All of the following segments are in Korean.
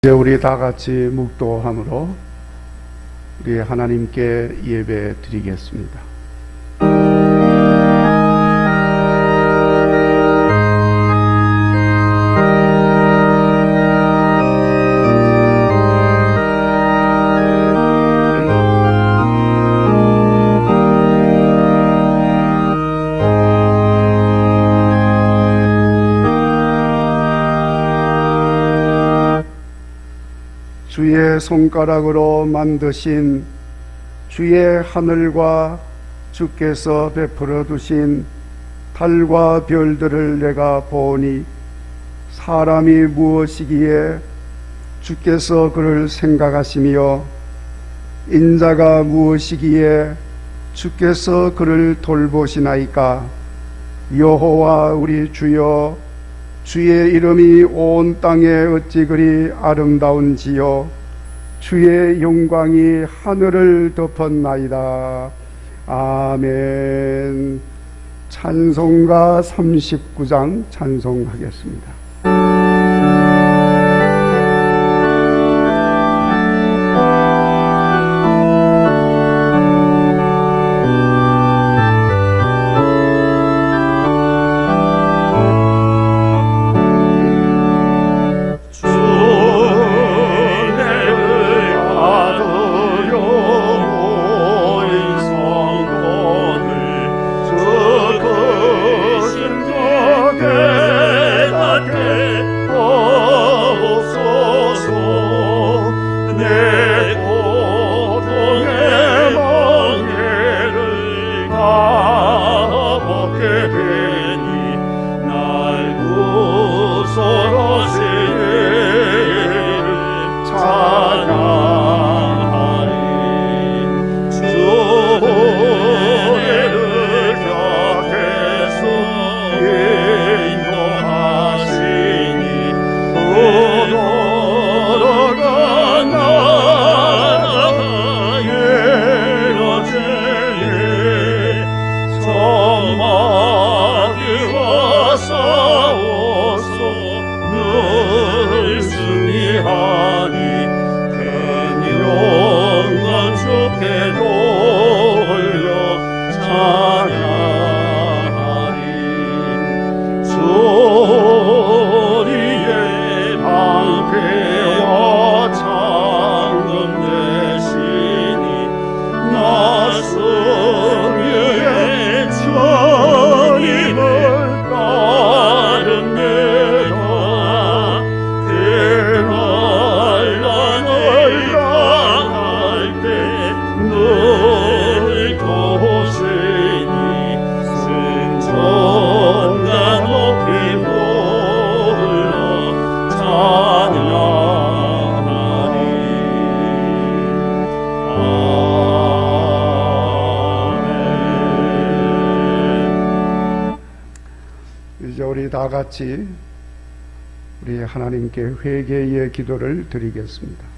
이제 우리 다 같이 묵도함으로 우리 하나님께 예배 드리겠습니다. 주의 손가락으로 만드신 주의 하늘과 주께서 베풀어 두신 달과 별들을 내가 보니 사람이 무엇이기에 주께서 그를 생각하시며 인자가 무엇이기에 주께서 그를 돌보시나이까. 여호와 우리 주여, 주의 이름이 온 땅에 어찌 그리 아름다운지요. 주의 영광이 하늘을 덮었나이다. 아멘. 찬송가 39장 찬송하겠습니다. 이제 우리 다 같이 우리 하나님께 회개의 기도를 드리겠습니다.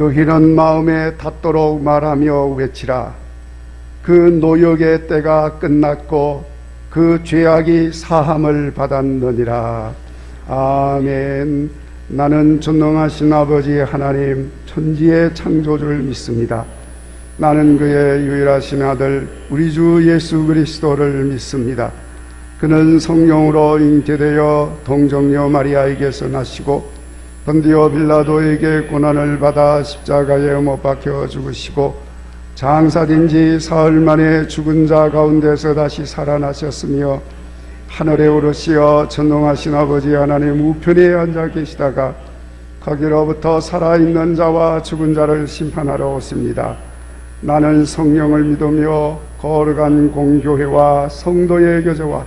너희는 마음에 닿도록 말하며 외치라. 그 노역의 때가 끝났고 그 죄악이 사함을 받았느니라. 아멘. 나는 전능하신 아버지 하나님 천지의 창조주를 믿습니다. 나는 그의 유일하신 아들 우리 주 예수 그리스도를 믿습니다. 그는 성령으로 잉태되어 동정녀 마리아에게서 나시고 본디오 빌라도에게 고난을 받아 십자가에 못 박혀 죽으시고 장사된 지 사흘 만에 죽은 자 가운데서 다시 살아나셨으며 하늘에 오르시어 전능하신 아버지 하나님 우편에 앉아 계시다가 거기로부터 살아있는 자와 죽은 자를 심판하러 오십니다. 나는 성령을 믿으며 거룩한 공교회와 성도의 교제와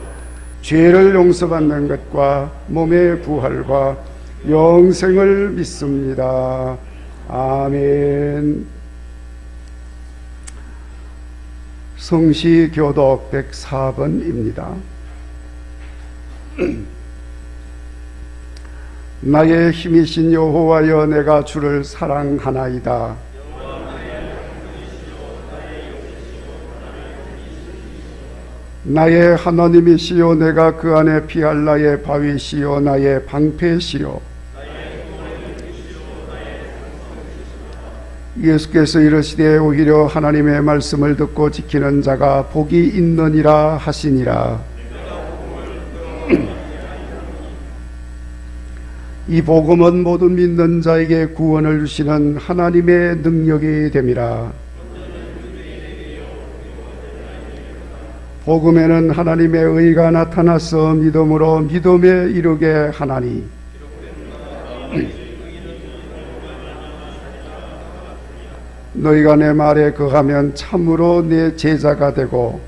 죄를 용서받는 것과 몸의 부활과 영생을 믿습니다. 아멘. 성시교독 104번입니다. 나의 힘이신 여호와여, 내가 주를 사랑하나이다. 나의 하나님이시여, 내가 그 안에 피할 나의 바위시여, 나의 방패시여. 예수께서 이르시되 오히려 하나님의 말씀을 듣고 지키는 자가 복이 있느니라 하시니라. 이 복음은 모든 믿는 자에게 구원을 주시는 하나님의 능력이 됨이라. 복음에는 하나님의 의가 나타나서 믿음으로 믿음에 이르게 하나니 너희가 내 말에 거하면 참으로 내 제자가 되고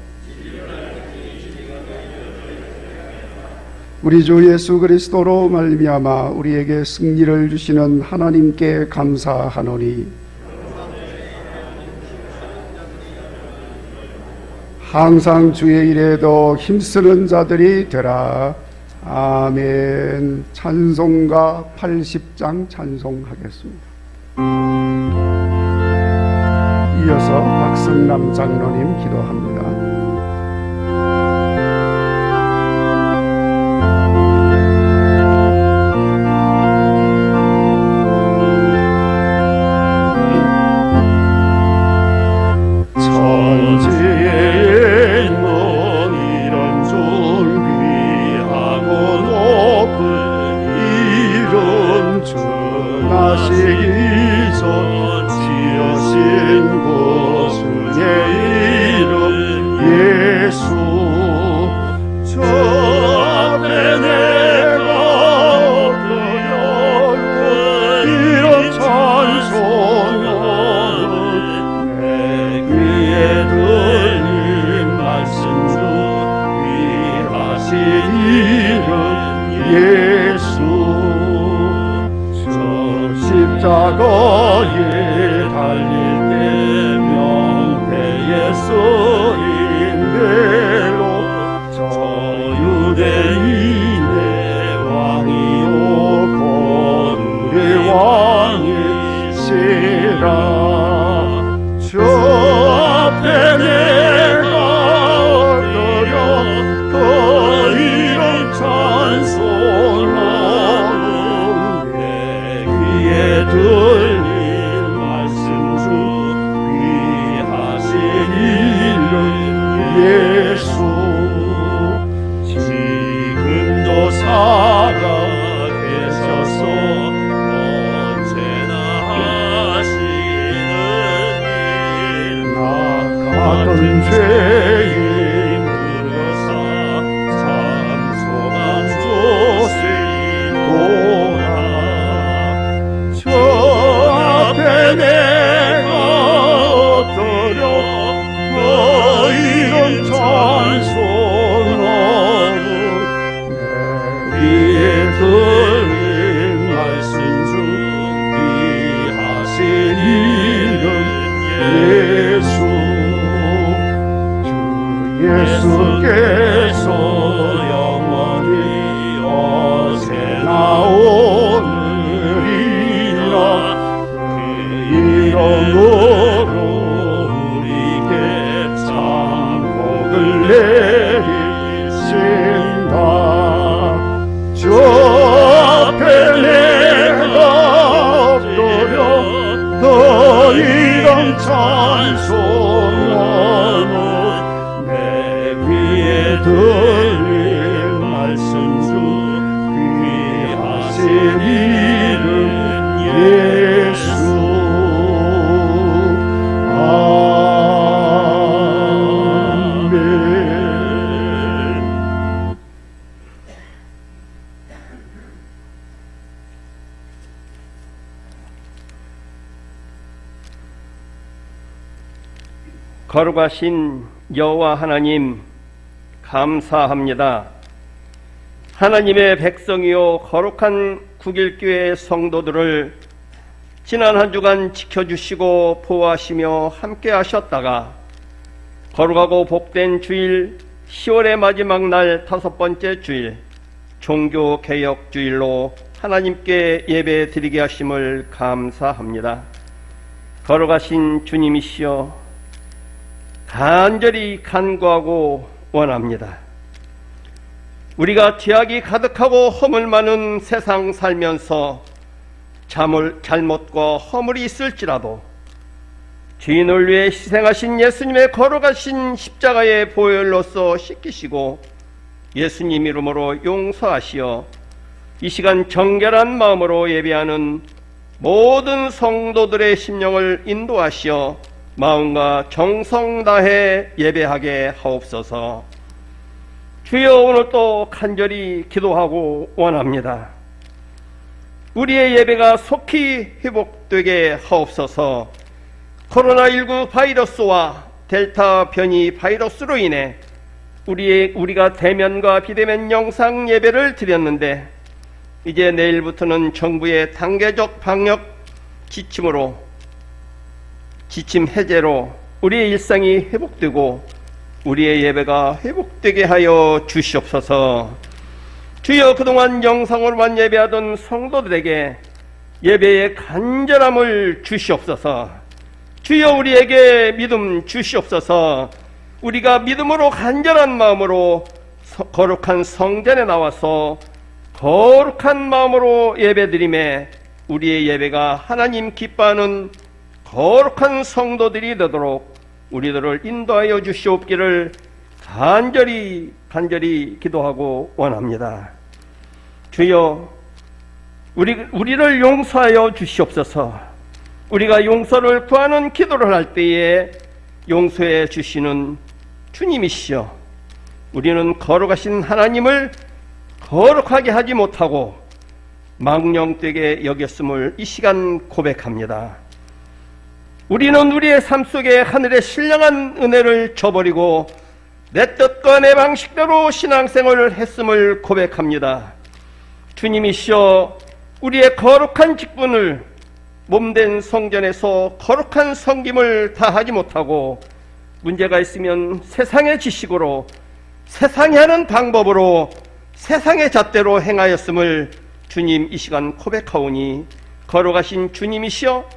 우리 주 예수 그리스도로 말미암아 우리에게 승리를 주시는 하나님께 감사하노니 항상 주의 일에도 힘쓰는 자들이 되라. 아멘. 찬송가 80장 찬송하겠습니다. 이어서 박승남 장로님 기도합니다. 십자가에 달릴 때 명패에 쓰인 대로 저 유대인의 왕이요 거룩의 왕이시라. 저 앞에 내가 엎드려 그 이름 찬송하는 내 귀에 들린 말씀 중 귀하신 이름 예수. 지금도 살아 계셔서 언제나 하시는 일. 나 같은 죄인 부르사 찬송한 조시도라. 저 앞에 내가 엎드려 그 이름 찬송하는 내 귀에 들린 말씀 중 귀하신 이름 예수. 주 예수께서 영원히 어제나 오늘이나 그 이름으로 우리에게 참복을 내리신다. 저 앞에 내가 엎드려 그 이름 찬송 들린 말씀 중 귀하신 이름 예수. 아멘. 거룩하신 여호와 하나님, 감사합니다. 하나님의 백성이요 거룩한 국일교회 성도들을 지난 한 주간 지켜주시고 보호하시며 함께 하셨다가 거룩하고 복된 주일 10월의 마지막 날 5번째 주일 종교개혁주일로 하나님께 예배 드리게 하심을 감사합니다. 거룩하신 주님이시여 간절히 간구하고 원합니다. 우리가 죄악이 가득하고 허물 많은 세상 살면서 잘못과 허물이 있을지라도 죄인을 위해 희생하신 예수님의 거룩하신 십자가의 보혈로서 씻기시고 예수님 이름으로 용서하시어 이 시간 정결한 마음으로 예배하는 모든 성도들의 심령을 인도하시어 마음과 정성 다해 예배하게 하옵소서. 주여, 오늘 또 간절히 기도하고 원합니다. 우리의 예배가 속히 회복되게 하옵소서. 코로나19 바이러스와 델타 변이 바이러스로 인해 우리가 대면과 비대면 영상 예배를 드렸는데 이제 내일부터는 정부의 단계적 방역 지침 해제로 우리의 일상이 회복되고 우리의 예배가 회복되게 하여 주시옵소서. 주여, 그동안 영상으로만 예배하던 성도들에게 예배의 간절함을 주시옵소서. 주여, 우리에게 믿음 주시옵소서. 우리가 믿음으로 간절한 마음으로 거룩한 성전에 나와서 거룩한 마음으로 예배드림에 우리의 예배가 하나님 기뻐하는 거룩한 성도들이 되도록 우리들을 인도하여 주시옵기를 간절히 기도하고 원합니다. 주여, 우리를 용서하여 주시옵소서. 우리가 용서를 구하는 기도를 할 때에 용서해 주시는 주님이시여, 우리는 거룩하신 하나님을 거룩하게 하지 못하고 망령되게 여겼음을 이 시간 고백합니다. 우리는 우리의 삶 속에 하늘의 신령한 은혜를 저버리고 내 뜻과 내 방식대로 신앙생활을 했음을 고백합니다. 주님이시여, 우리의 거룩한 직분을 몸된 성전에서 거룩한 섬김을 다하지 못하고 문제가 있으면 세상의 지식으로, 세상이 하는 방법으로, 세상의 잣대로 행하였음을 주님 이 시간 고백하오니 거룩하신 주님이시여,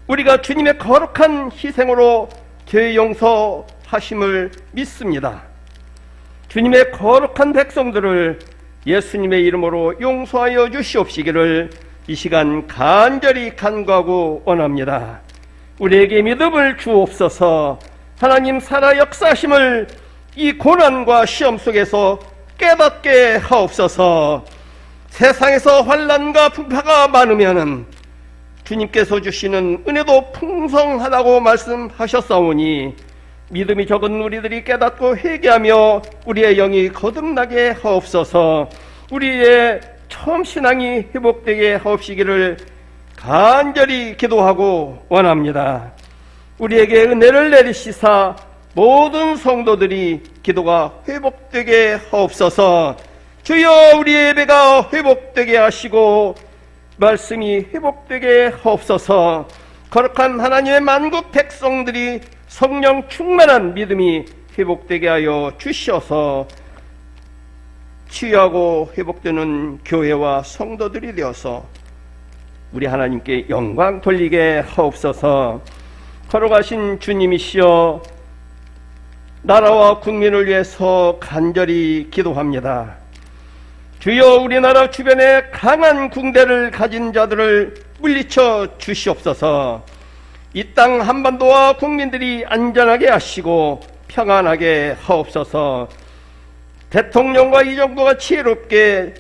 우리가 주님의 거룩한 희생으로 죄 용서하심을 믿습니다. 주님의 거룩한 백성들을 예수님의 이름으로 용서하여 주시옵시기를 이 시간 간절히 간구하고 원합니다. 우리에게 믿음을 주옵소서. 하나님 살아 역사하심을 이 고난과 시험 속에서 깨닫게 하옵소서. 세상에서 환난과 풍파가 많으면은 주님께서 주시는 은혜도 풍성하다고 말씀하셨사오니 믿음이 적은 우리들이 깨닫고 회개하며 우리의 영이 거듭나게 하옵소서. 우리의 처음 신앙이 회복되게 하옵시기를 간절히 기도하고 원합니다. 우리에게 은혜를 내리시사 모든 성도들이 기도가 회복되게 하옵소서. 주여, 우리의 예배가 회복되게 하시고 말씀이 회복되게 하옵소서. 거룩한 하나님의 만국 백성들이 성령 충만한 믿음이 회복되게 하여 주시어서 치유하고 회복되는 교회와 성도들이 되어서 우리 하나님께 영광 돌리게 하옵소서. 거룩하신 주님이시여, 나라와 국민을 위해서 간절히 기도합니다. 주여, 우리나라 주변에 강한 군대를 가진 자들을 물리쳐 주시옵소서. 이 땅 한반도와 국민들이 안전하게 하시고 평안하게 하옵소서. 대통령과 이 정부가 지혜롭게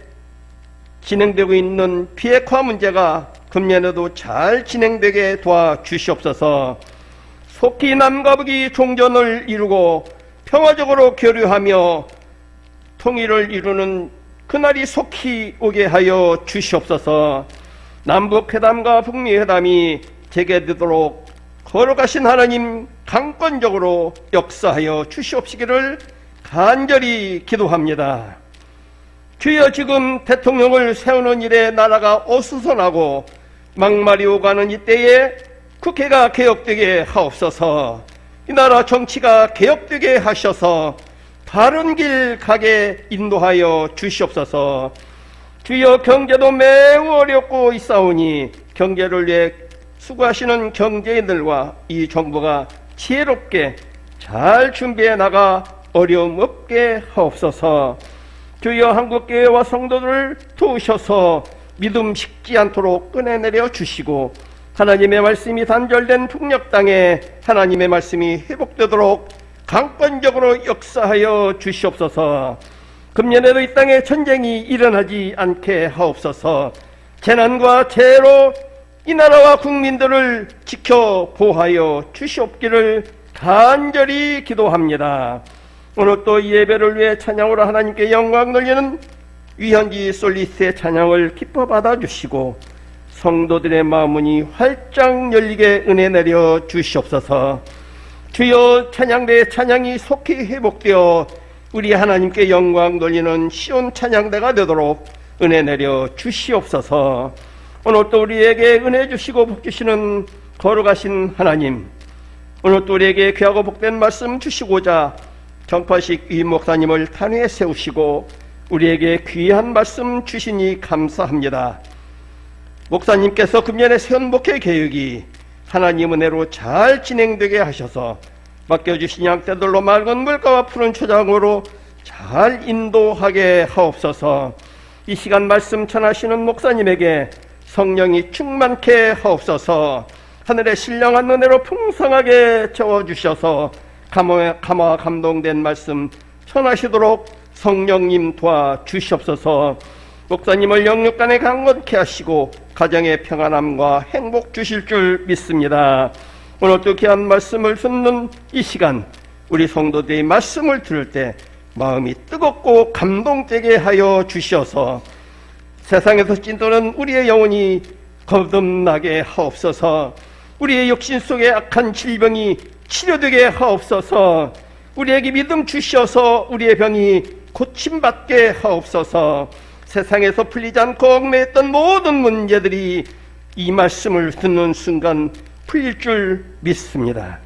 진행되고 있는 비핵화 문제가 금년에도 잘 진행되게 도와주시옵소서. 속히 남과 북이 종전을 이루고 평화적으로 교류하며 통일을 이루는 그날이 속히 오게 하여 주시옵소서. 남북회담과 북미회담이 재개되도록 걸어가신 하나님 강권적으로 역사하여 주시옵시기를 간절히 기도합니다. 주여, 지금 대통령을 세우는 일에 나라가 어수선하고 막말이 오가는 이때에 국회가 개혁되게 하옵소서. 이 나라 정치가 개혁되게 하셔서 바른 길 가게 인도하여 주시옵소서. 주여, 경제도 매우 어렵고 있사오니 경제를 위해 수고하시는 경제인들과 이 정부가 지혜롭게 잘 준비해 나가 어려움 없게 하옵소서. 주여, 한국교회와 성도들을 도우셔서 믿음 식지 않도록 꺼내내려 주시고 하나님의 말씀이 단절된 북녘 땅에 하나님의 말씀이 회복되도록 강권적으로 역사하여 주시옵소서. 금년에도 이 땅에 전쟁이 일어나지 않게 하옵소서. 재난과 재해로 이 나라와 국민들을 지켜 보호하여 주시옵기를 간절히 기도합니다. 오늘 또 이 예배를 위해 찬양으로 하나님께 영광 돌리는 위현지 솔리스의 찬양을 기뻐 받아주시고 성도들의 마음문이 활짝 열리게 은혜 내려 주시옵소서. 주여, 찬양대의 찬양이 속히 회복되어 우리 하나님께 영광 돌리는 시온 찬양대가 되도록 은혜 내려 주시옵소서. 오늘 또 우리에게 은혜 주시고 복 주시는 거룩하신 하나님, 오늘 또 우리에게 귀하고 복된 말씀 주시고자 정파식 위 목사님을 탄위에 세우시고 우리에게 귀한 말씀 주시니 감사합니다. 목사님께서 금년에 세운 목회 계획이 하나님 은혜로 잘 진행되게 하셔서 맡겨주신 양떼들로 맑은 물가와 푸른 초장으로 잘 인도하게 하옵소서. 이 시간 말씀 전하시는 목사님에게 성령이 충만케 하옵소서. 하늘의 신령한 은혜로 풍성하게 채워주셔서 감화 감동된 말씀 전하시도록 성령님 도와주시옵소서. 목사님을 영육간에 강건케 하시고 가정의 평안함과 행복 주실 줄 믿습니다. 오늘 또 귀한 말씀을 듣는 이 시간, 우리 성도들이 말씀을 들을 때 마음이 뜨겁고 감동되게 하여 주셔서 세상에서 찐도는 우리의 영혼이 거듭나게 하옵소서. 우리의 육신 속에 악한 질병이 치료되게 하옵소서. 우리에게 믿음 주셔서 우리의 병이 고침받게 하옵소서. 세상에서 풀리지 않고 얽매였던 모든 문제들이 이 말씀을 듣는 순간 풀릴 줄 믿습니다.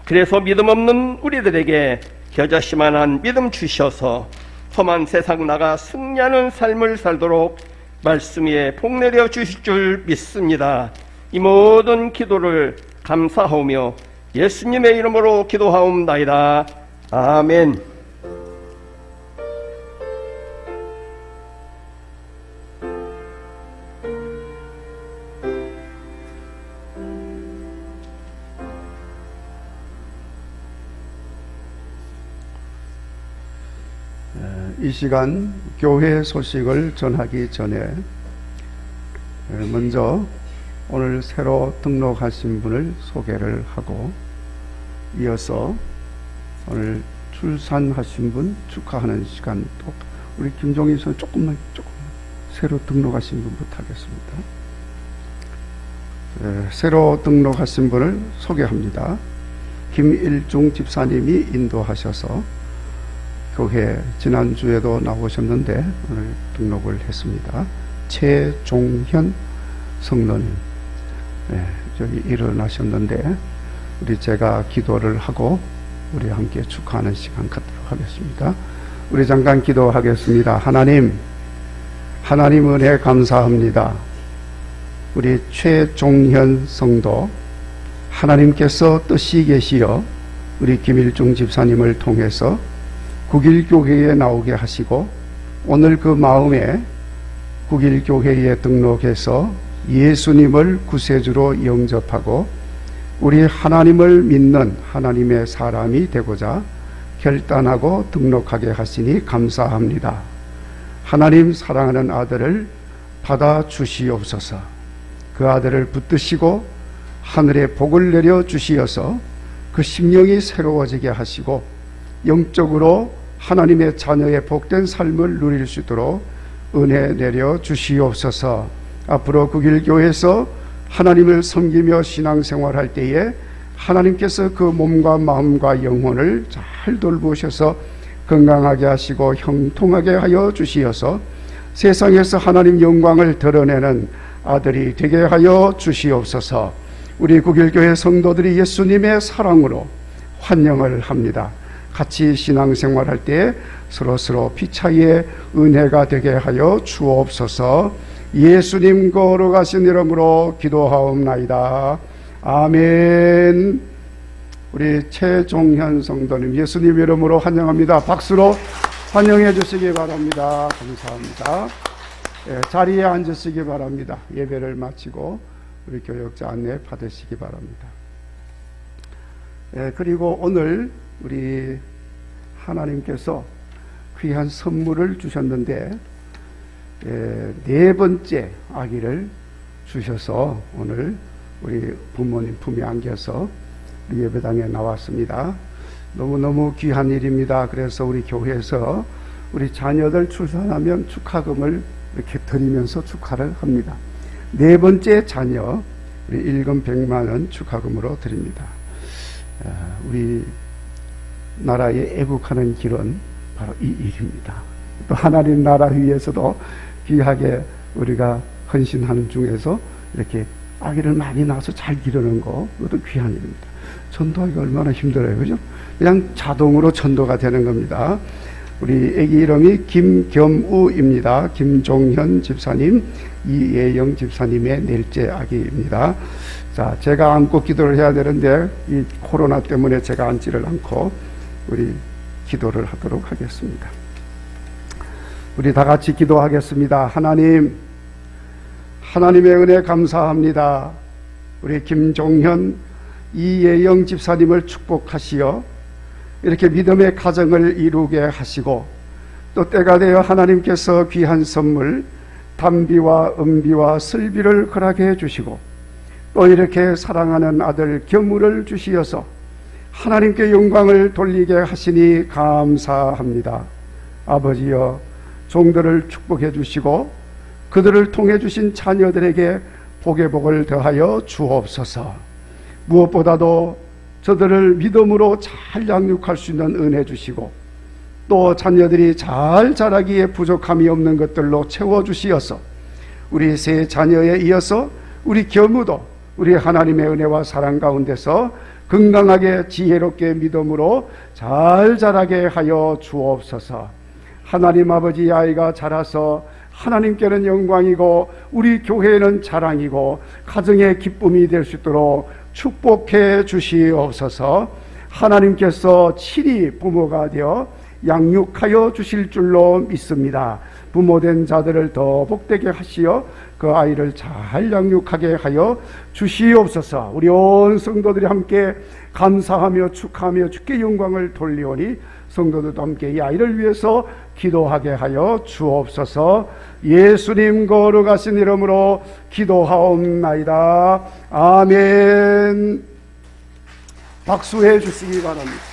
그래서 믿음 없는 우리들에게 겨자씨만한 믿음 주셔서 험한 세상 나가 승리하는 삶을 살도록 말씀 위에 복 내려 주실 줄 믿습니다. 이 모든 기도를 감사하오며 예수님의 이름으로 기도하옵나이다. 아멘. 이 시간 교회 소식을 전하기 전에 먼저 오늘 새로 등록하신 분을 소개를 하고 이어서 오늘 출산하신 분 축하하는 시간, 또 우리 김종인 선생 조금 새로 등록하신 분부터 하겠습니다. 새로 등록하신 분을 소개합니다. 김일중 집사님이 인도하셔서 교회 지난주에도 나오셨는데 오늘 등록을 했습니다. 최종현 성도님, 저기 일어나셨는데 우리 제가 기도를 하고 우리 함께 축하하는 시간 갖도록 하겠습니다. 우리 잠깐 기도하겠습니다. 하나님 은혜 감사합니다. 우리 최종현 성도, 하나님께서 뜻이 계시어 우리 김일중 집사님을 통해서 국일교회에 나오게 하시고 오늘 그 마음에 국일교회에 등록해서 예수님을 구세주로 영접하고 우리 하나님을 믿는 하나님의 사람이 되고자 결단하고 등록하게 하시니 감사합니다. 하나님 사랑하는 아들을 받아 주시옵소서. 그 아들을 붙드시고 하늘에 복을 내려 주시어서 그 심령이 새로워지게 하시고 영적으로 하나님의 자녀의 복된 삶을 누릴 수 있도록 은혜 내려 주시옵소서. 앞으로 국일교회에서 하나님을 섬기며 신앙생활할 때에 하나님께서 그 몸과 마음과 영혼을 잘 돌보셔서 건강하게 하시고 형통하게 하여 주시어서 세상에서 하나님 영광을 드러내는 아들이 되게 하여 주시옵소서. 우리 국일교회 성도들이 예수님의 사랑으로 환영을 합니다. 같이 신앙생활할 때 서로 피차이의 은혜가 되게 하여 주옵소서. 예수님 거룩하신 이름으로 기도하옵나이다. 아멘. 우리 최종현 성도님 예수님 이름으로 환영합니다. 박수로 환영해 주시기 바랍니다. 감사합니다. 자리에 앉으시기 바랍니다. 예배를 마치고 우리 교역자 안내 받으시기 바랍니다. 그리고 오늘 우리 하나님께서 귀한 선물을 주셨는데 네 번째 아기를 주셔서 오늘 우리 부모님 품에 안겨서 우리 예배당에 나왔습니다. 너무너무 귀한 일입니다. 그래서 우리 교회에서 우리 자녀들 출산하면 축하금을 이렇게 드리면서 축하를 합니다. 네 번째 자녀 우리 일금 100만 원 축하금으로 드립니다. 우리 나라에 애국하는 길은 바로 이 일입니다. 또 하나님 나라 위에서도 귀하게 우리가 헌신하는 중에서 이렇게 아기를 많이 낳아서 잘 기르는 거, 그것도 귀한 일입니다. 전도하기 얼마나 힘들어요, 그죠? 그냥 자동으로 전도가 되는 겁니다. 우리 아기 이름이 김겸우입니다. 김종현 집사님, 이예영 집사님의 넷째 아기입니다. 자, 제가 안고 기도를 해야 되는데 이 코로나 때문에 제가 앉지를 않고 우리 기도를 하도록 하겠습니다. 우리 다 같이 기도하겠습니다. 하나님, 하나님의 은혜 감사합니다. 우리 김종현, 이예영 집사님을 축복하시어 이렇게 믿음의 가정을 이루게 하시고 또 때가 되어 하나님께서 귀한 선물 단비와 은비와 슬비를 허락해 주시고 또 이렇게 사랑하는 아들 겸우를 주시어서 하나님께 영광을 돌리게 하시니 감사합니다. 아버지여, 종들을 축복해 주시고 그들을 통해 주신 자녀들에게 복의 복을 더하여 주옵소서. 무엇보다도 저들을 믿음으로 잘 양육할 수 있는 은혜 주시고 또 자녀들이 잘 자라기에 부족함이 없는 것들로 채워주시어서 우리 세 자녀에 이어서 우리 겸우도 우리 하나님의 은혜와 사랑 가운데서 건강하게 지혜롭게 믿음으로 잘 자라게 하여 주옵소서. 하나님 아버지, 아이가 자라서 하나님께는 영광이고 우리 교회에는 자랑이고 가정의 기쁨이 될 수 있도록 축복해 주시옵소서. 하나님께서 친히 부모가 되어 양육하여 주실 줄로 믿습니다. 부모된 자들을 더 복되게 하시어 그 아이를 잘 양육하게 하여 주시옵소서. 우리 온 성도들이 함께 감사하며 축하하며 주께 영광을 돌리오니 성도들도 함께 이 아이를 위해서 기도하게 하여 주옵소서. 예수님 거룩하신 이름으로 기도하옵나이다. 아멘. 박수해 주시기 바랍니다.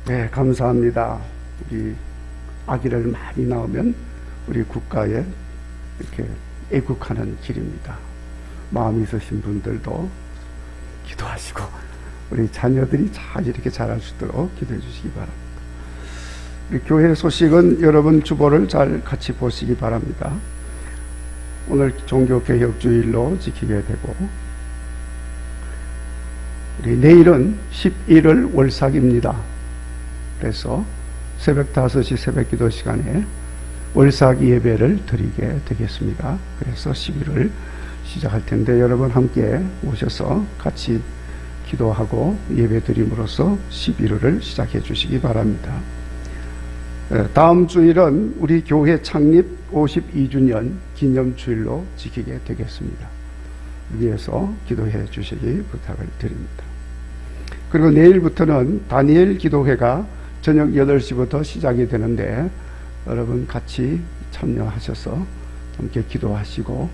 네, 감사합니다. 우리 아기를 많이 낳으면 우리 국가에 이렇게 애국하는 길입니다. 마음이 있으신 분들도 기도하시고 우리 자녀들이 잘 이렇게 자랄 수 있도록 기도해 주시기 바랍니다. 우리 교회 소식은 여러분 주보를 잘 같이 보시기 바랍니다. 오늘 종교개혁주일로 지키게 되고 우리 내일은 11월 월삭입니다. 그래서 새벽 5시 새벽기도 시간에 월삭 예배를 드리게 되겠습니다. 그래서 11월 시작할 텐데 여러분 함께 오셔서 같이 기도하고 예배드림으로써 11월을 시작해 주시기 바랍니다. 다음 주일은 우리 교회 창립 52주년 기념주일로 지키게 되겠습니다. 위해서 기도해 주시기 부탁을 드립니다. 그리고 내일부터는 다니엘 기도회가 저녁 8시부터 시작이 되는데 여러분 같이 참여하셔서 함께 기도하시고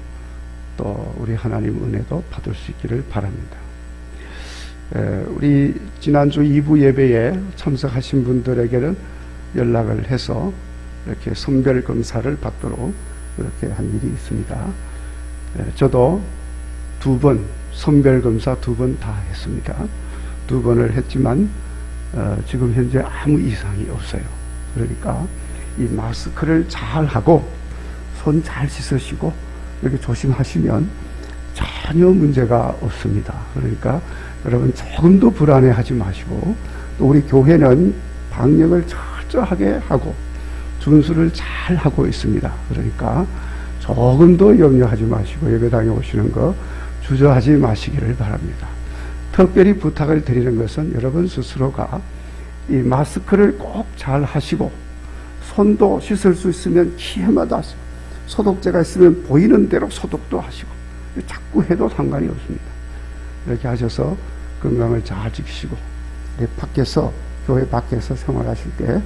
또 우리 하나님 은혜도 받을 수 있기를 바랍니다. 우리 지난주 2부 예배에 참석하신 분들에게는 연락을 해서 이렇게 선별 검사를 받도록 그렇게 한 일이 있습니다. 저도 2번 선별 검사 2번 다 했습니다. 2번을 했지만 지금 현재 아무 이상이 없어요. 그러니까 이 마스크를 잘 하고 손 잘 씻으시고 이렇게 조심하시면 전혀 문제가 없습니다. 그러니까 여러분 조금도 불안해하지 마시고 또 우리 교회는 방역을 철저하게 하고 준수를 잘 하고 있습니다. 그러니까 조금도 염려하지 마시고 예배당에 오시는 거 주저하지 마시기를 바랍니다. 특별히 부탁을 드리는 것은 여러분 스스로가 이 마스크를 꼭 잘 하시고 손도 씻을 수 있으면 기회마다 소독제가 있으면 보이는 대로 소독도 하시고 자꾸 해도 상관이 없습니다. 이렇게 하셔서 건강을 잘 지키시고 내 밖에서 교회 밖에서 생활하실 때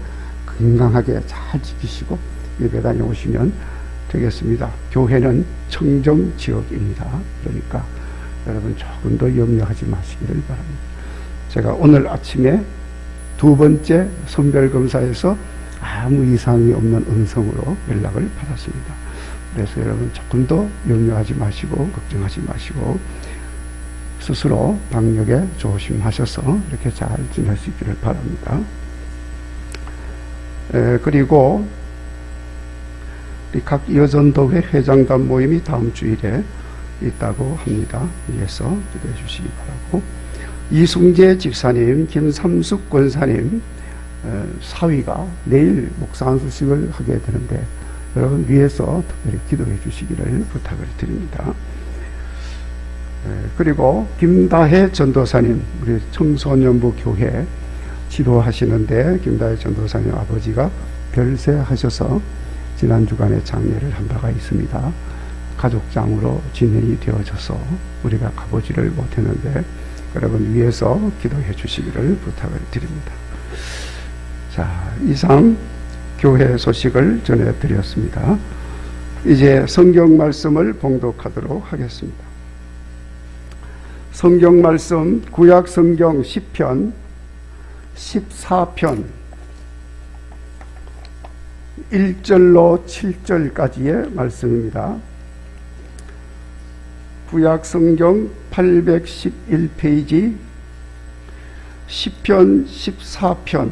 건강하게 잘 지키시고 예배당에 오시면 되겠습니다. 교회는 청정 지역입니다. 그러니까 여러분 조금 더 염려하지 마시기를 바랍니다. 제가 오늘 아침에 2번째 선별검사에서 아무 이상이 없는 음성으로 연락을 받았습니다. 그래서 여러분 조금 더 염려하지 마시고 걱정하지 마시고 스스로 방역에 조심하셔서 이렇게 잘 지낼 수 있기를 바랍니다. 그리고 각 여전도회 회장단 모임이 다음 주일에 있다고 합니다. 위해서 기도해 주시기 바라고, 이승재 집사님, 김삼숙 권사님 사위가 내일 목사 안수식을 하게 되는데 여러분 위해서 특별히 기도해 주시기를 부탁을 드립니다. 그리고 김다혜 전도사님, 우리 청소년부 교회 지도하시는데 김다혜 전도사님 아버지가 별세하셔서 지난 주간에 장례를 한 바가 있습니다. 가족장으로 진행이 되어져서 우리가 가보지를 못했는데 여러분 위해서 기도해 주시기를 부탁을 드립니다. 자, 이상 교회 소식을 전해드렸습니다. 이제 성경 말씀을 봉독하도록 하겠습니다. 성경 말씀 구약 성경 10편 14편 1절로 7절까지의 말씀입니다. 구약 성경 811페이지 10편 14편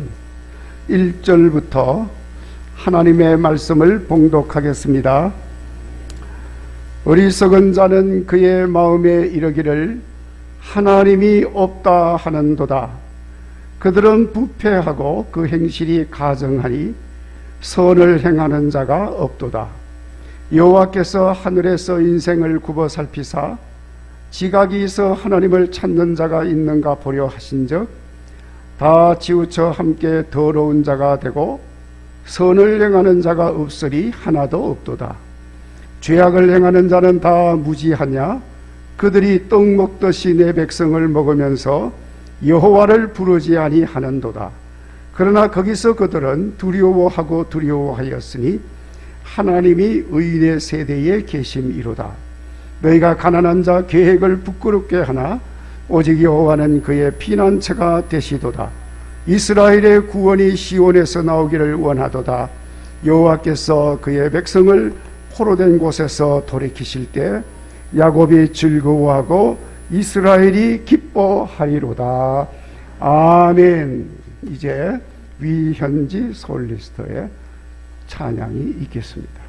1절부터 하나님의 말씀을 봉독하겠습니다. 어리석은 자는 그의 마음에 이르기를 하나님이 없다 하는도다. 그들은 부패하고 그 행실이 가증하니 선을 행하는 자가 없도다. 여호와께서 하늘에서 인생을 굽어 살피사 지각이 있어 하나님을 찾는 자가 있는가 보려 하신즉 다 치우쳐 함께 더러운 자가 되고 선을 행하는 자가 없으리 하나도 없도다. 죄악을 행하는 자는 다 무지하냐? 그들이 떡 먹듯이 내 백성을 먹으면서 여호와를 부르지 아니하는도다. 그러나 거기서 그들은 두려워하고 두려워하였으니 하나님이 의인의 세대에 계심이로다. 너희가 가난한 자 계획을 부끄럽게 하나 오직 여호와는 그의 피난처가 되시도다. 이스라엘의 구원이 시온에서 나오기를 원하도다. 여호와께서 그의 백성을 포로된 곳에서 돌이키실 때 야곱이 즐거워하고 이스라엘이 기뻐하리로다. 아멘. 이제 위현지 솔리스트의 찬양이 있겠습니다.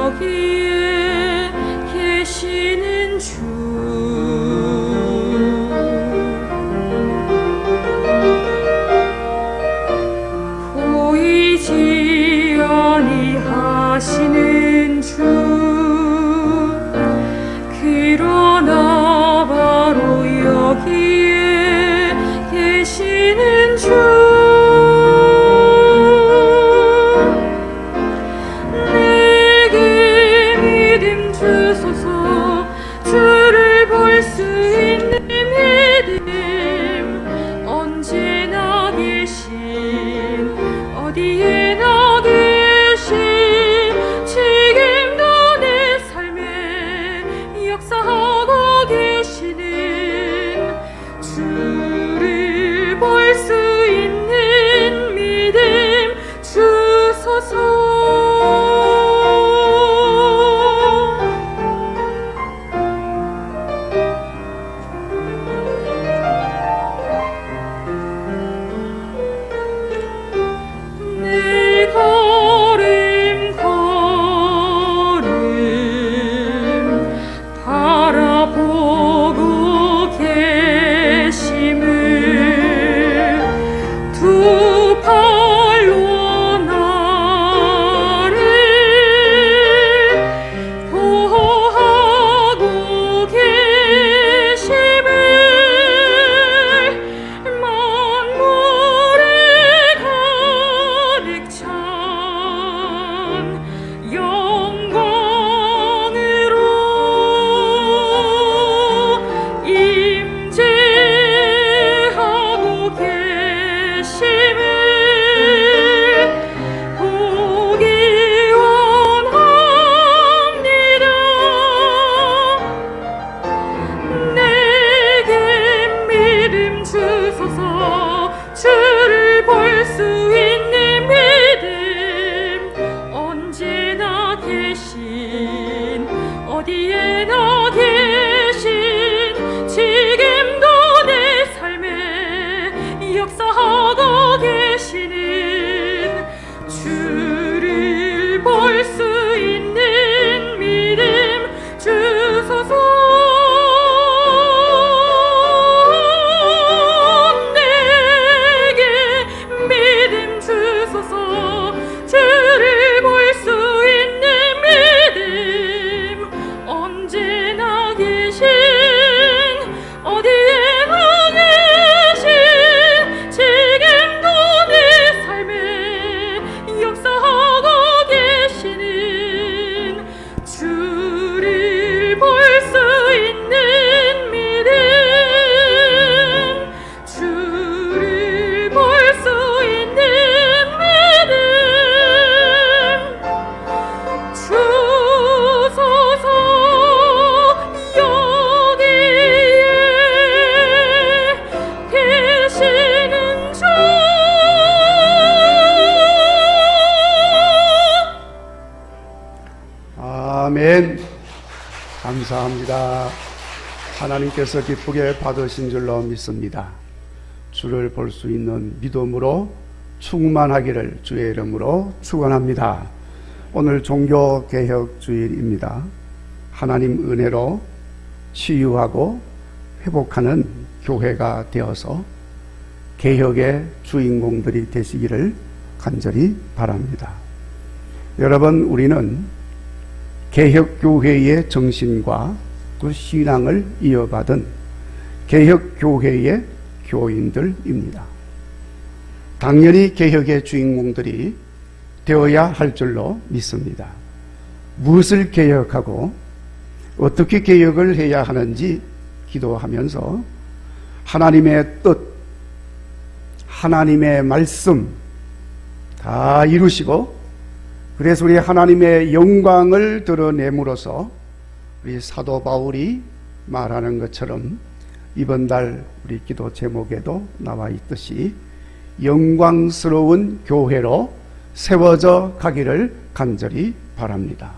여기에 계시는 주 보이지 아니하시는 주 그러나 바로 여기에 계시는 주 내게 믿음 주소서 주를 볼 수 있는 믿음 언제나 계신 어디에나 계신 지금도 내 삶에 역사하고 계시는 주를 볼 수 있는 믿음 주소서 내 걸음 바라보고 계심을 두 팔로 나를 보호하고 계심을 만물에 가득 찬 영광으로 임재하고 계심을 보기 원합니다. 내게 믿음 주소서 주를 볼 수 있는 믿음 언제나 계신 어디에나 계신 지금도 내 삶에 역사하고 계시는 주를 볼 수 있는 믿음 주소서 내게 믿음 주소서 주를 볼 수 있는 믿음 언제나 계신 어디에나 계신 지금도 내 삶에 역사하고 계시는 주를 볼 수 있는 믿음 주를 볼 수 있는 믿음 주소서 여기에 계시는 주 아멘. 감사합니다. 하나님께서 기쁘게 받으신 줄로 믿습니다. 주를 볼 수 있는 믿음으로 충만하기를 주의 이름으로 축원합니다. 오늘 종교개혁주일입니다. 하나님 은혜로 치유하고 회복하는 교회가 되어서 개혁의 주인공들이 되시기를 간절히 바랍니다. 여러분, 우리는 개혁교회의 정신과 그 신앙을 이어받은 개혁교회의 교인들입니다. 당연히 개혁의 주인공들이 되어야 할 줄로 믿습니다. 무엇을 개혁하고 어떻게 개혁을 해야 하는지 기도하면서 하나님의 뜻, 하나님의 말씀 다 이루시고 그래서 우리 하나님의 영광을 드러냄으로써 우리 사도 바울이 말하는 것처럼 이번 달 우리 기도 제목에도 나와 있듯이 영광스러운 교회로 세워져 가기를 간절히 바랍니다.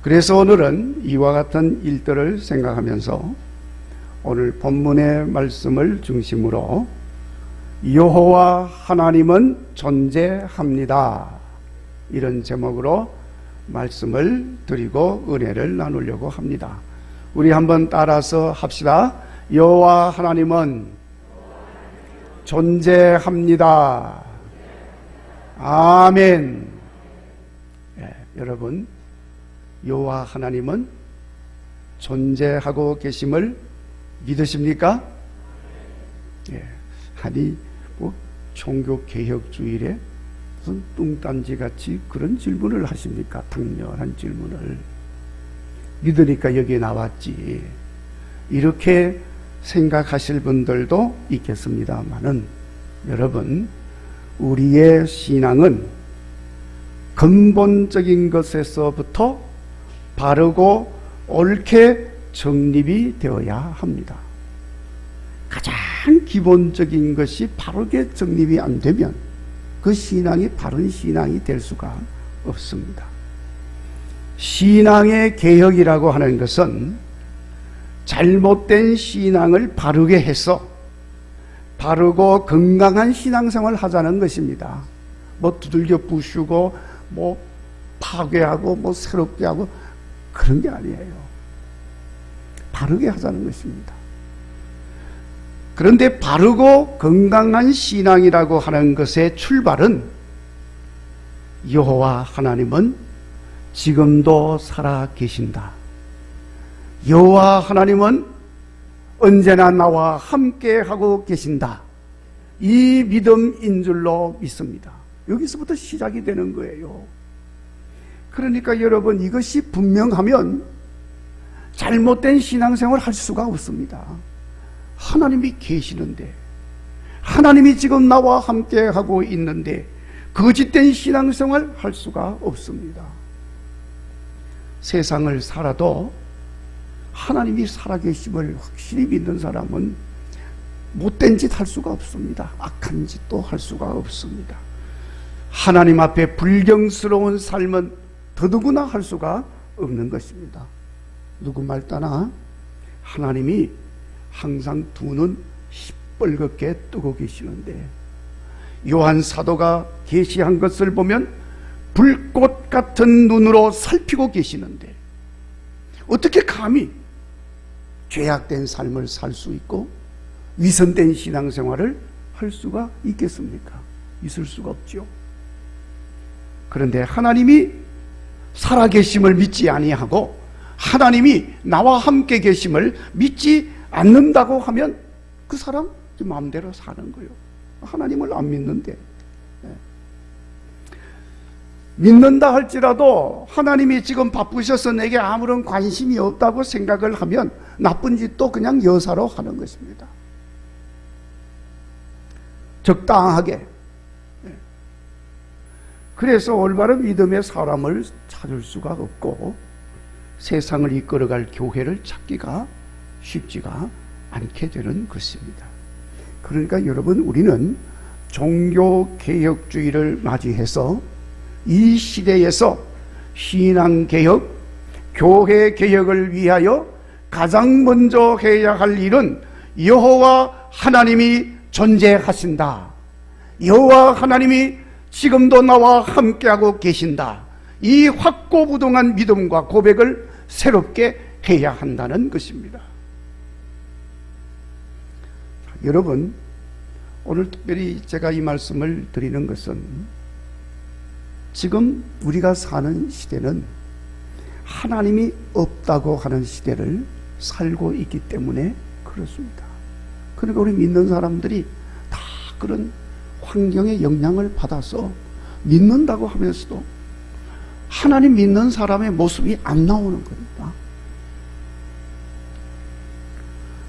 그래서 오늘은 이와 같은 일들을 생각하면서 오늘 본문의 말씀을 중심으로 여호와 하나님은 존재합니다, 이런 제목으로 말씀을 드리고 은혜를 나누려고 합니다. 우리 한번 따라서 합시다. 여호와 하나님은 존재합니다. 아멘. 여러분, 여호와 하나님은 존재하고 계심을 믿으십니까? 아니 뭐 종교개혁주의래 무슨 뚱딴지같이 그런 질문을 하십니까? 당연한 질문을. 믿으니까 여기에 나왔지, 이렇게 생각하실 분들도 있겠습니다만은, 여러분, 우리의 신앙은 근본적인 것에서부터 바르고 옳게 정립이 되어야 합니다. 가장 기본적인 것이 바르게 정립이 안 되면 그 신앙이 바른 신앙이 될 수가 없습니다. 신앙의 개혁이라고 하는 것은 잘못된 신앙을 바르게 해서 바르고 건강한 신앙생활을 하자는 것입니다. 뭐 두들겨 부수고 뭐 파괴하고 뭐 새롭게 하고 그런 게 아니에요. 바르게 하자는 것입니다. 그런데 바르고 건강한 신앙이라고 하는 것의 출발은 여호와 하나님은 지금도 살아 계신다. 여호와 하나님은 언제나 나와 함께 하고 계신다. 이 믿음인 줄로 믿습니다. 여기서부터 시작이 되는 거예요. 그러니까 여러분, 이것이 분명하면 잘못된 신앙생활을 할 수가 없습니다. 하나님이 계시는데, 하나님이 지금 나와 함께 하고 있는데 거짓된 신앙생활 할 수가 없습니다. 세상을 살아도 하나님이 살아계심을 확실히 믿는 사람은 못된 짓 할 수가 없습니다. 악한 짓도 할 수가 없습니다. 하나님 앞에 불경스러운 삶은 더더구나 할 수가 없는 것입니다. 누구 말 따나 하나님이 항상 두 눈 시뻘겋게 뜨고 계시는데, 요한 사도가 계시한 것을 보면 불꽃 같은 눈으로 살피고 계시는데 어떻게 감히 죄악된 삶을 살 수 있고 위선된 신앙생활을 할 수가 있겠습니까? 있을 수가 없죠. 그런데 하나님이 살아계심을 믿지 아니하고 하나님이 나와 함께 계심을 믿지 않는다고 하면 그 사람 마음대로 사는 거예요. 하나님을 안 믿는데. 믿는다 할지라도 하나님이 지금 바쁘셔서 내게 아무런 관심이 없다고 생각을 하면 나쁜 짓도 그냥 여사로 하는 것입니다. 적당하게. 그래서 올바른 믿음의 사람을 찾을 수가 없고 세상을 이끌어갈 교회를 찾기가 쉽지가 않게 되는 것입니다. 그러니까 여러분, 우리는 종교개혁주의를 맞이해서 이 시대에서 신앙개혁, 교회개혁을 위하여 가장 먼저 해야 할 일은 여호와 하나님이 존재하신다. 여호와 하나님이 지금도 나와 함께하고 계신다. 이 확고부동한 믿음과 고백을 새롭게 해야 한다는 것입니다. 여러분, 오늘 특별히 제가 이 말씀을 드리는 것은 지금 우리가 사는 시대는 하나님이 없다고 하는 시대를 살고 있기 때문에 그렇습니다. 그러니까 우리 믿는 사람들이 다 그런 환경의 영향을 받아서 믿는다고 하면서도 하나님 믿는 사람의 모습이 안 나오는 겁니다.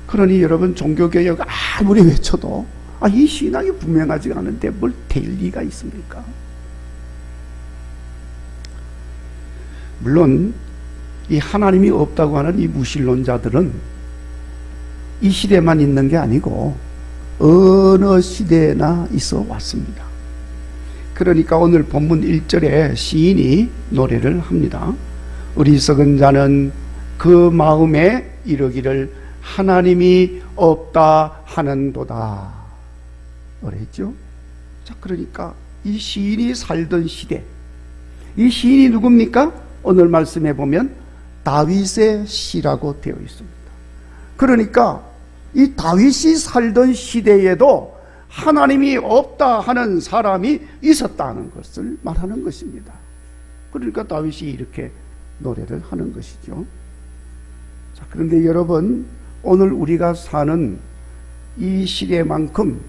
그러니 여러분, 종교개혁 아무리 외쳐도 이 신앙이 분명하지 않은데 뭘 될 리가 있습니까? 물론 이 하나님이 없다고 하는 이 무신론자들은 이 시대만 있는 게 아니고 어느 시대나 있어 왔습니다. 그러니까 오늘 본문 1절에 시인이 노래를 합니다. 어리석은 자는 그 마음에 이르기를 하나님이 없다 하는도다. 그랬죠? 자, 그러니까 이 시인이 살던 시대, 이 시인이 누굽니까? 오늘 말씀해 보면 다윗의 시라고 되어 있습니다. 그러니까 이 다윗이 살던 시대에도 하나님이 없다 하는 사람이 있었다는 것을 말하는 것입니다. 그러니까 다윗이 이렇게 노래를 하는 것이죠. 자, 그런데 여러분, 오늘 우리가 사는 이 시대만큼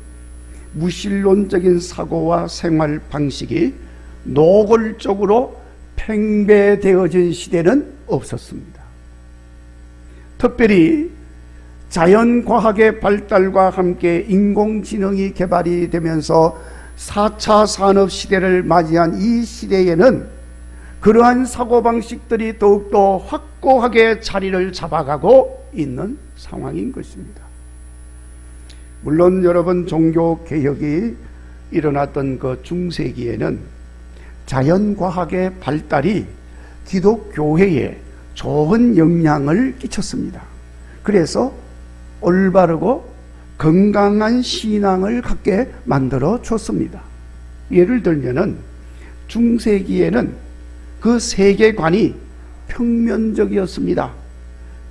무신론적인 사고와 생활 방식이 노골적으로 팽배되어진 시대는 없었습니다. 특별히 자연과학의 발달과 함께 인공지능이 개발이 되면서 4차 산업시대를 맞이한 이 시대에는 그러한 사고방식들이 더욱더 확고하게 자리를 잡아가고 있는 상황인 것입니다. 물론 여러분, 종교개혁이 일어났던 그 중세기에는 자연과학의 발달이 기독교회에 좋은 영향을 끼쳤습니다. 그래서 올바르고 건강한 신앙을 갖게 만들어 줬습니다. 예를 들면은 중세기에는 그 세계관이 평면적이었습니다.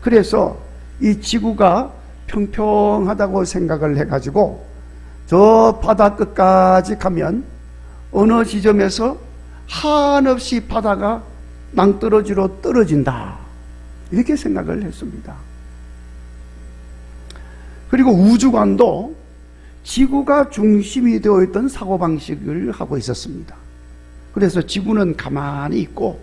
그래서 이 지구가 평평하다고 생각을 해가지고 저 바다 끝까지 가면 어느 지점에서 한없이 바다가 낭떠러지로 떨어진다, 이렇게 생각을 했습니다. 그리고 우주관도 지구가 중심이 되어 있던 사고방식을 하고 있었습니다. 그래서 지구는 가만히 있고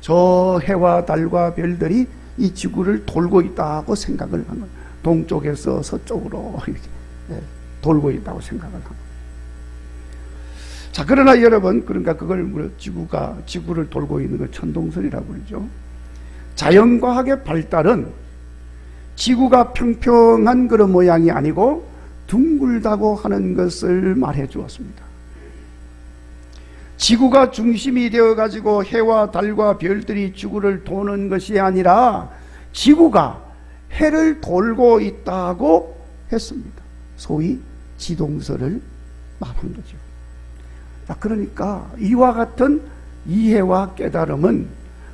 저 해와 달과 별들이 이 지구를 돌고 있다고 생각을 하는 거예요. 동쪽에서 서쪽으로 이렇게 돌고 있다고 생각을 합니다. 자, 그러나 여러분, 그러니까 그걸 지구를 돌고 있는 걸 천동설이라고 그러죠. 자연과학의 발달은 지구가 평평한 그런 모양이 아니고 둥글다고 하는 것을 말해 주었습니다. 지구가 중심이 되어 가지고 해와 달과 별들이 지구를 도는 것이 아니라 지구가 해를 돌고 있다고 했습니다. 소위 지동설을 말한 거죠. 그러니까 이와 같은 이해와 깨달음은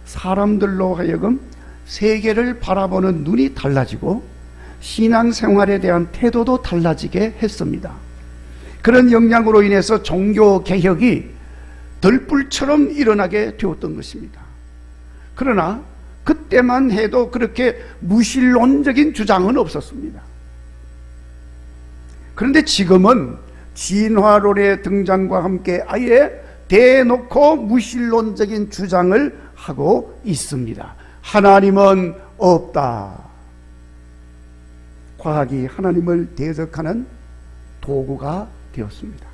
사람들로 하여금 세계를 바라보는 눈이 달라지고 신앙생활에 대한 태도도 달라지게 했습니다. 그런 영향으로 인해서 종교개혁이 들불처럼 일어나게 되었던 것입니다. 그러나 그때만 해도 그렇게 무신론적인 주장은 없었습니다. 그런데 지금은 진화론의 등장과 함께 아예 대놓고 무신론적인 주장을 하고 있습니다. 하나님은 없다. 과학이 하나님을 대적하는 도구가 되었습니다.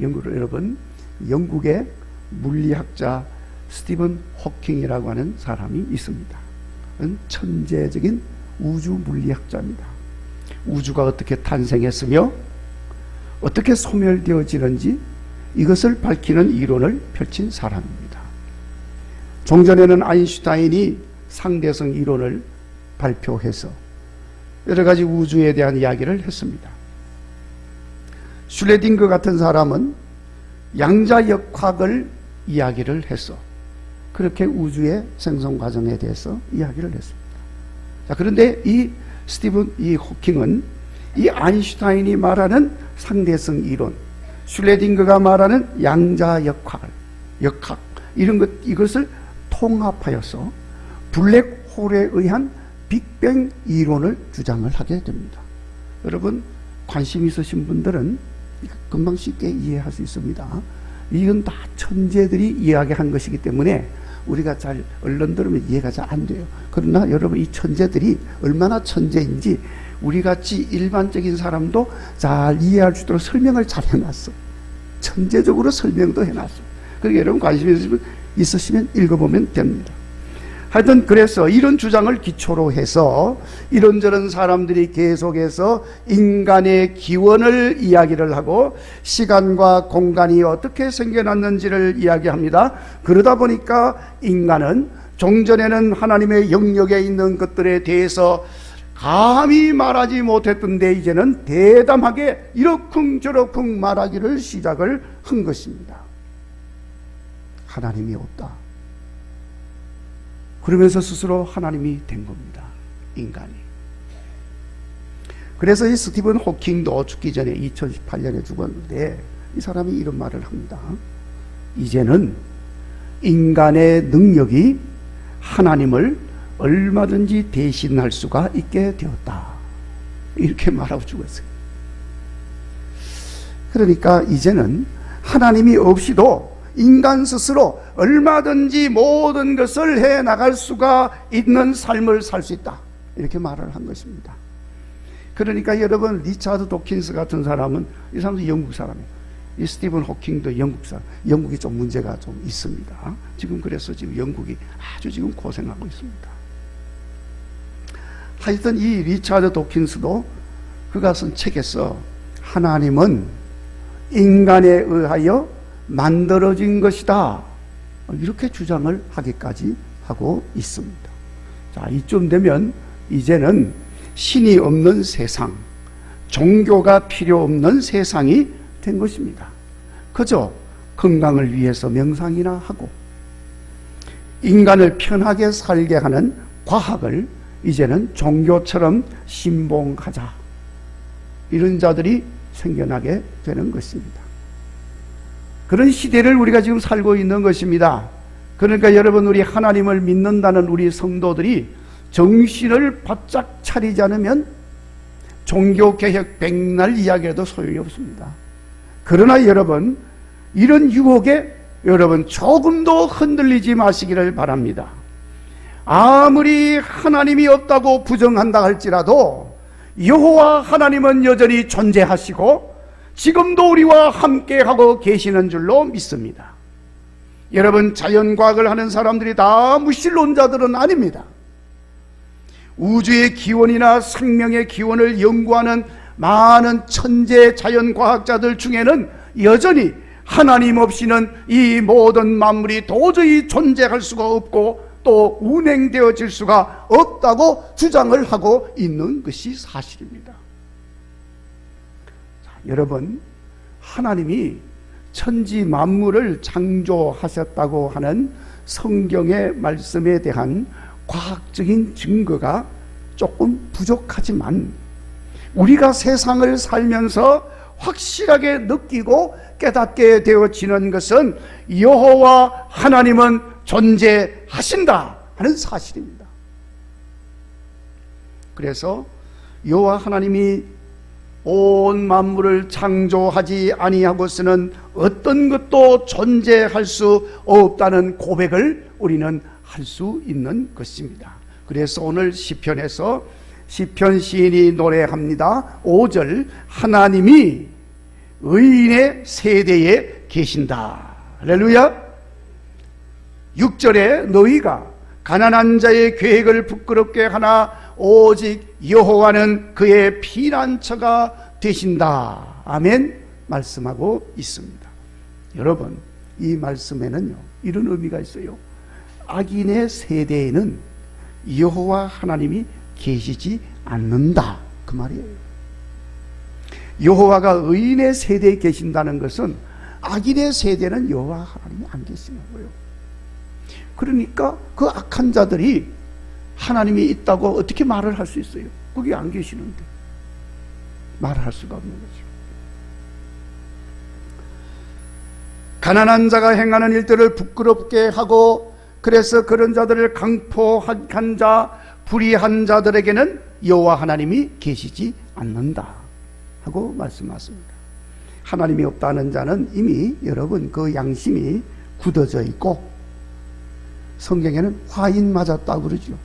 여러분, 영국의 물리학자 스티븐 호킹이라고 하는 사람이 있습니다. 천재적인 우주 물리학자입니다. 우주가 어떻게 탄생했으며 어떻게 소멸되어지는지 이것을 밝히는 이론을 펼친 사람입니다. 종전에는 아인슈타인이 상대성 이론을 발표해서 여러 가지 우주에 대한 이야기를 했습니다. 슐레딩거 같은 사람은 양자역학을 이야기를 해서 그렇게 우주의 생성 과정에 대해서 이야기를 했습니다. 자, 그런데 이 스티븐 호킹은 이 아인슈타인이 말하는 상대성 이론, 슐레딩거가 말하는 양자역학, 이것을 통합하여서 블랙홀에 의한 빅뱅 이론을 주장을 하게 됩니다. 여러분, 관심 있으신 분들은 금방 쉽게 이해할 수 있습니다. 이건 다 천재들이 이야기한 것이기 때문에 우리가 잘 얼른 들으면 이해가 잘 안 돼요. 그러나 여러분, 이 천재들이 얼마나 천재인지 우리같이 일반적인 사람도 잘 이해할 수 있도록 설명을 잘 해놨어. 천재적으로 설명도 해놨어. 그러니까 여러분, 관심 있으시면 읽어보면 됩니다. 하여튼 그래서 이런 주장을 기초로 해서 이런저런 사람들이 계속해서 인간의 기원을 이야기를 하고 시간과 공간이 어떻게 생겨났는지를 이야기합니다. 그러다 보니까 인간은 종전에는 하나님의 영역에 있는 것들에 대해서 감히 말하지 못했던데 이제는 대담하게 이러쿵저러쿵 말하기를 시작을 한 것입니다. 하나님이 없다. 그러면서 스스로 하나님이 된 겁니다. 인간이. 그래서 이 스티븐 호킹도 죽기 전에 2018년에 죽었는데 이 사람이 이런 말을 합니다. 이제는 인간의 능력이 하나님을 얼마든지 대신할 수가 있게 되었다. 이렇게 말하고 죽었어요. 그러니까 이제는 하나님이 없이도 인간 스스로 얼마든지 모든 것을 해 나갈 수가 있는 삶을 살 수 있다. 이렇게 말을 한 것입니다. 그러니까 여러분, 리차드 도킨스 같은 사람은, 이 사람도 영국 사람이에요. 이 스티븐 호킹도 영국 사람. 영국이 좀 문제가 좀 있습니다. 지금 그래서 지금 영국이 아주 지금 고생하고 있습니다. 하여튼 이 리차드 도킨스도 그가 쓴 책에서 하나님은 인간에 의하여 만들어진 것이다, 이렇게 주장을 하기까지 하고 있습니다. 자, 이쯤 되면 이제는 신이 없는 세상, 종교가 필요 없는 세상이 된 것입니다. 그저 건강을 위해서 명상이나 하고 인간을 편하게 살게 하는 과학을 이제는 종교처럼 신봉하자, 이런 자들이 생겨나게 되는 것입니다. 그런 시대를 우리가 지금 살고 있는 것입니다. 그러니까 여러분, 우리 하나님을 믿는다는 우리 성도들이 정신을 바짝 차리지 않으면 종교개혁 백날 이야기해도 소용이 없습니다. 그러나 여러분, 이런 유혹에 여러분 조금도 흔들리지 마시기를 바랍니다. 아무리 하나님이 없다고 부정한다 할지라도 여호와 하나님은 여전히 존재하시고 지금도 우리와 함께하고 계시는 줄로 믿습니다. 여러분, 자연과학을 하는 사람들이 다 무신론자들은 아닙니다. 우주의 기원이나 생명의 기원을 연구하는 많은 천재 자연과학자들 중에는 여전히 하나님 없이는 이 모든 만물이 도저히 존재할 수가 없고 또 운행되어질 수가 없다고 주장을 하고 있는 것이 사실입니다. 자, 여러분, 하나님이 천지 만물을 창조하셨다고 하는 성경의 말씀에 대한 과학적인 증거가 조금 부족하지만 우리가 세상을 살면서 확실하게 느끼고 깨닫게 되어지는 것은 여호와 하나님은 존재하신다 하는 사실입니다. 그래서 여호와 하나님이 온 만물을 창조하지 아니하고서는 어떤 것도 존재할 수 없다는 고백을 우리는 할 수 있는 것입니다. 그래서 오늘 시편에서 시편 시인이 노래합니다. 5절, 하나님이 의인의 세대에 계신다. 할렐루야. 6절에 너희가 가난한 자의 계획을 부끄럽게 하나 오직 여호와는 그의 피난처가 되신다. 아멘. 말씀하고 있습니다. 여러분, 이 말씀에는요 이런 의미가 있어요. 악인의 세대에는 여호와 하나님이 계시지 않는다, 그 말이에요. 여호와가 의인의 세대에 계신다는 것은 악인의 세대는 여호와 하나님이 안 계시는 거예요. 그러니까 그 악한 자들이 하나님이 있다고 어떻게 말을 할 수 있어요? 거기 안 계시는데 말을 할 수가 없는 거죠. 가난한 자가 행하는 일들을 부끄럽게 하고 그래서 그런 자들을 강포한 자, 불의한 자들에게는 여호와 하나님이 계시지 않는다 하고 말씀하십니다. 하나님이 없다는 자는 이미 여러분 그 양심이 굳어져 있고, 성경에는 화인 맞았다고 그러죠.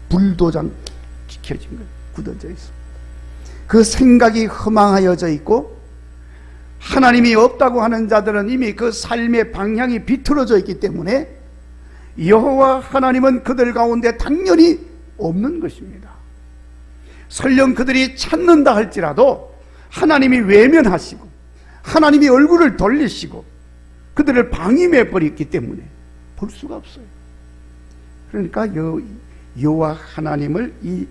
불도장 지켜진 거예요. 굳어져 있어. 그 생각이 허망하여져 있고, 하나님이 없다고 하는 자들은 이미 그 삶의 방향이 비틀어져 있기 때문에 여호와 하나님은 그들 가운데 당연히 없는 것입니다. 설령 그들이 찾는다 할지라도 하나님이 외면하시고 하나님이 얼굴을 돌리시고 그들을 방임해 버렸기 때문에 볼 수가 없어요. 그러니까 여호와 하나님을 이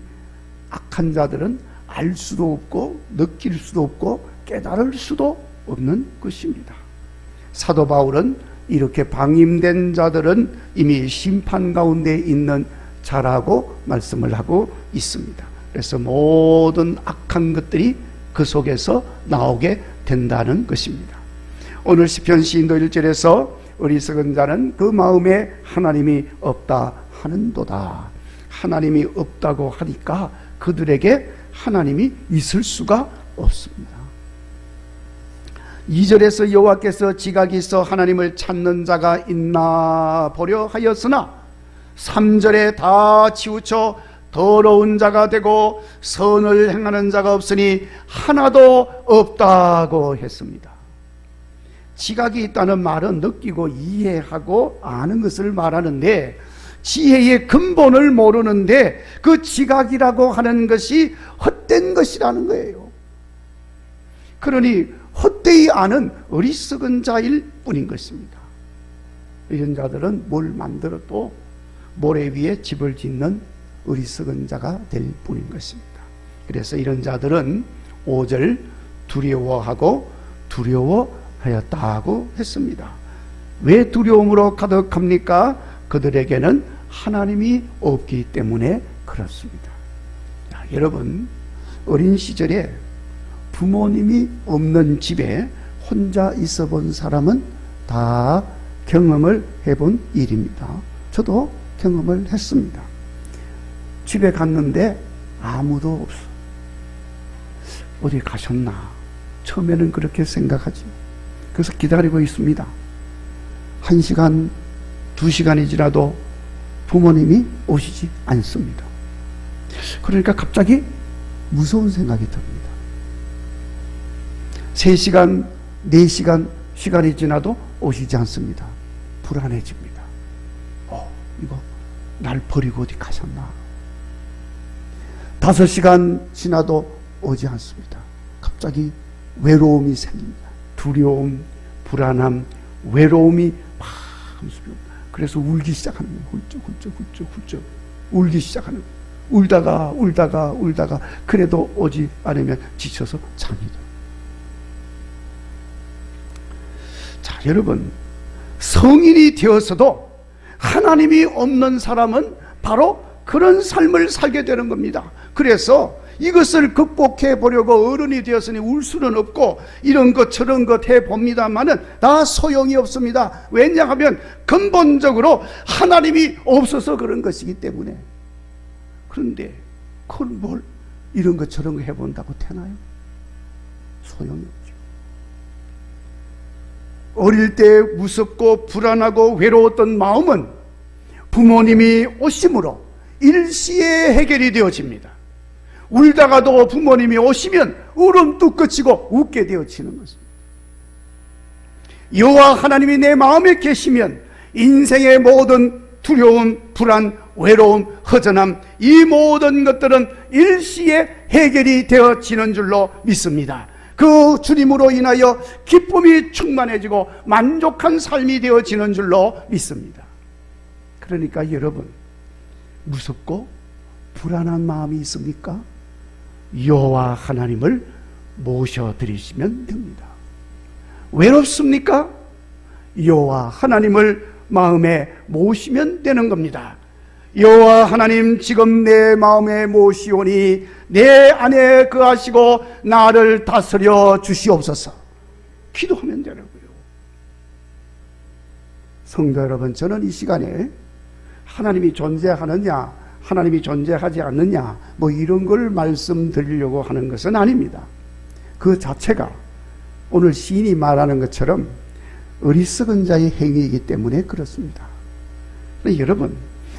악한 자들은 알 수도 없고 느낄 수도 없고 깨달을 수도 없는 것입니다. 사도 바울은 이렇게 방임된 자들은 이미 심판 가운데 있는 자라고 말씀을 하고 있습니다. 그래서 모든 악한 것들이 그 속에서 나오게 된다는 것입니다. 오늘 시편 시인도 1절에서 어리석은 자는 그 마음에 하나님이 없다 하는도다. 하나님이 없다고 하니까 그들에게 하나님이 있을 수가 없습니다. 2절에서 여호와께서 지각이 있어 하나님을 찾는 자가 있나 보려 하였으나 3절에 다 치우쳐 더러운 자가 되고 선을 행하는 자가 없으니 하나도 없다고 했습니다. 지각이 있다는 말은 느끼고 이해하고 아는 것을 말하는데 지혜의 근본을 모르는데 그 지각이라고 하는 것이 헛된 것이라는 거예요. 그러니 헛되이 아는 어리석은 자일 뿐인 것입니다. 이런 자들은 뭘 만들어도 모래 위에 집을 짓는 어리석은 자가 될 뿐인 것입니다. 그래서 이런 자들은 5절 두려워하고 두려워하였다고 했습니다. 왜 두려움으로 가득합니까? 그들에게는 하나님이 없기 때문에 그렇습니다. 자, 여러분, 어린 시절에 부모님이 없는 집에 혼자 있어 본 사람은 다 경험을 해본 일입니다. 저도 경험을 했습니다. 집에 갔는데 아무도 없어. 어디 가셨나? 처음에는 그렇게 생각하지. 그래서 기다리고 있습니다. 1시간, 2시간이 지나도 부모님이 오시지 않습니다. 그러니까 갑자기 무서운 생각이 듭니다. 3시간, 4시간 시간이 지나도 오시지 않습니다. 불안해집니다. 이거 날 버리고 어디 가셨나? 5시간 지나도 오지 않습니다. 갑자기 외로움이 생깁니다. 두려움, 불안함, 외로움이 막 그래서 울기 시작하는 거예요. 훌쩍 울기 시작하는 거예요. 울다가 그래도 오지 않으면 지쳐서 잠이 들어요. 자, 여러분, 성인이 되어서도 하나님이 없는 사람은 바로 그런 삶을 살게 되는 겁니다. 그래서 이것을 극복해 보려고 어른이 되었으니 울 수는 없고 이런 것 저런 것 해봅니다만은 다 소용이 없습니다. 왜냐하면 근본적으로 하나님이 없어서 그런 것이기 때문에. 그런데 그걸 뭘 이런 것 저런 거 해본다고 되나요? 소용이 없죠. 어릴 때 무섭고 불안하고 외로웠던 마음은 부모님이 오심으로 일시에 해결이 되어집니다. 울다가도 부모님이 오시면 울음 뚝 그치고 웃게 되어지는 것입니다. 여호와 하나님이 내 마음에 계시면 인생의 모든 두려움, 불안, 외로움, 허전함, 이 모든 것들은 일시에 해결이 되어지는 줄로 믿습니다. 그 주님으로 인하여 기쁨이 충만해지고 만족한 삶이 되어지는 줄로 믿습니다. 그러니까 여러분, 무섭고 불안한 마음이 있습니까? 여호와 하나님을 모셔드리시면 됩니다. 외롭습니까? 여호와 하나님을 마음에 모시면 되는 겁니다. 여호와 하나님, 지금 내 마음에 모시오니 내 안에 거하시고 나를 다스려 주시옵소서. 기도하면 되라고요. 성도 여러분, 저는 이 시간에 하나님이 존재하느냐, 하나님이 존재하지 않느냐, 뭐 이런 걸 말씀드리려고 하는 것은 아닙니다. 그 자체가 오늘 시인이 말하는 것처럼 어리석은 자의 행위이기 때문에 그렇습니다. 여러분,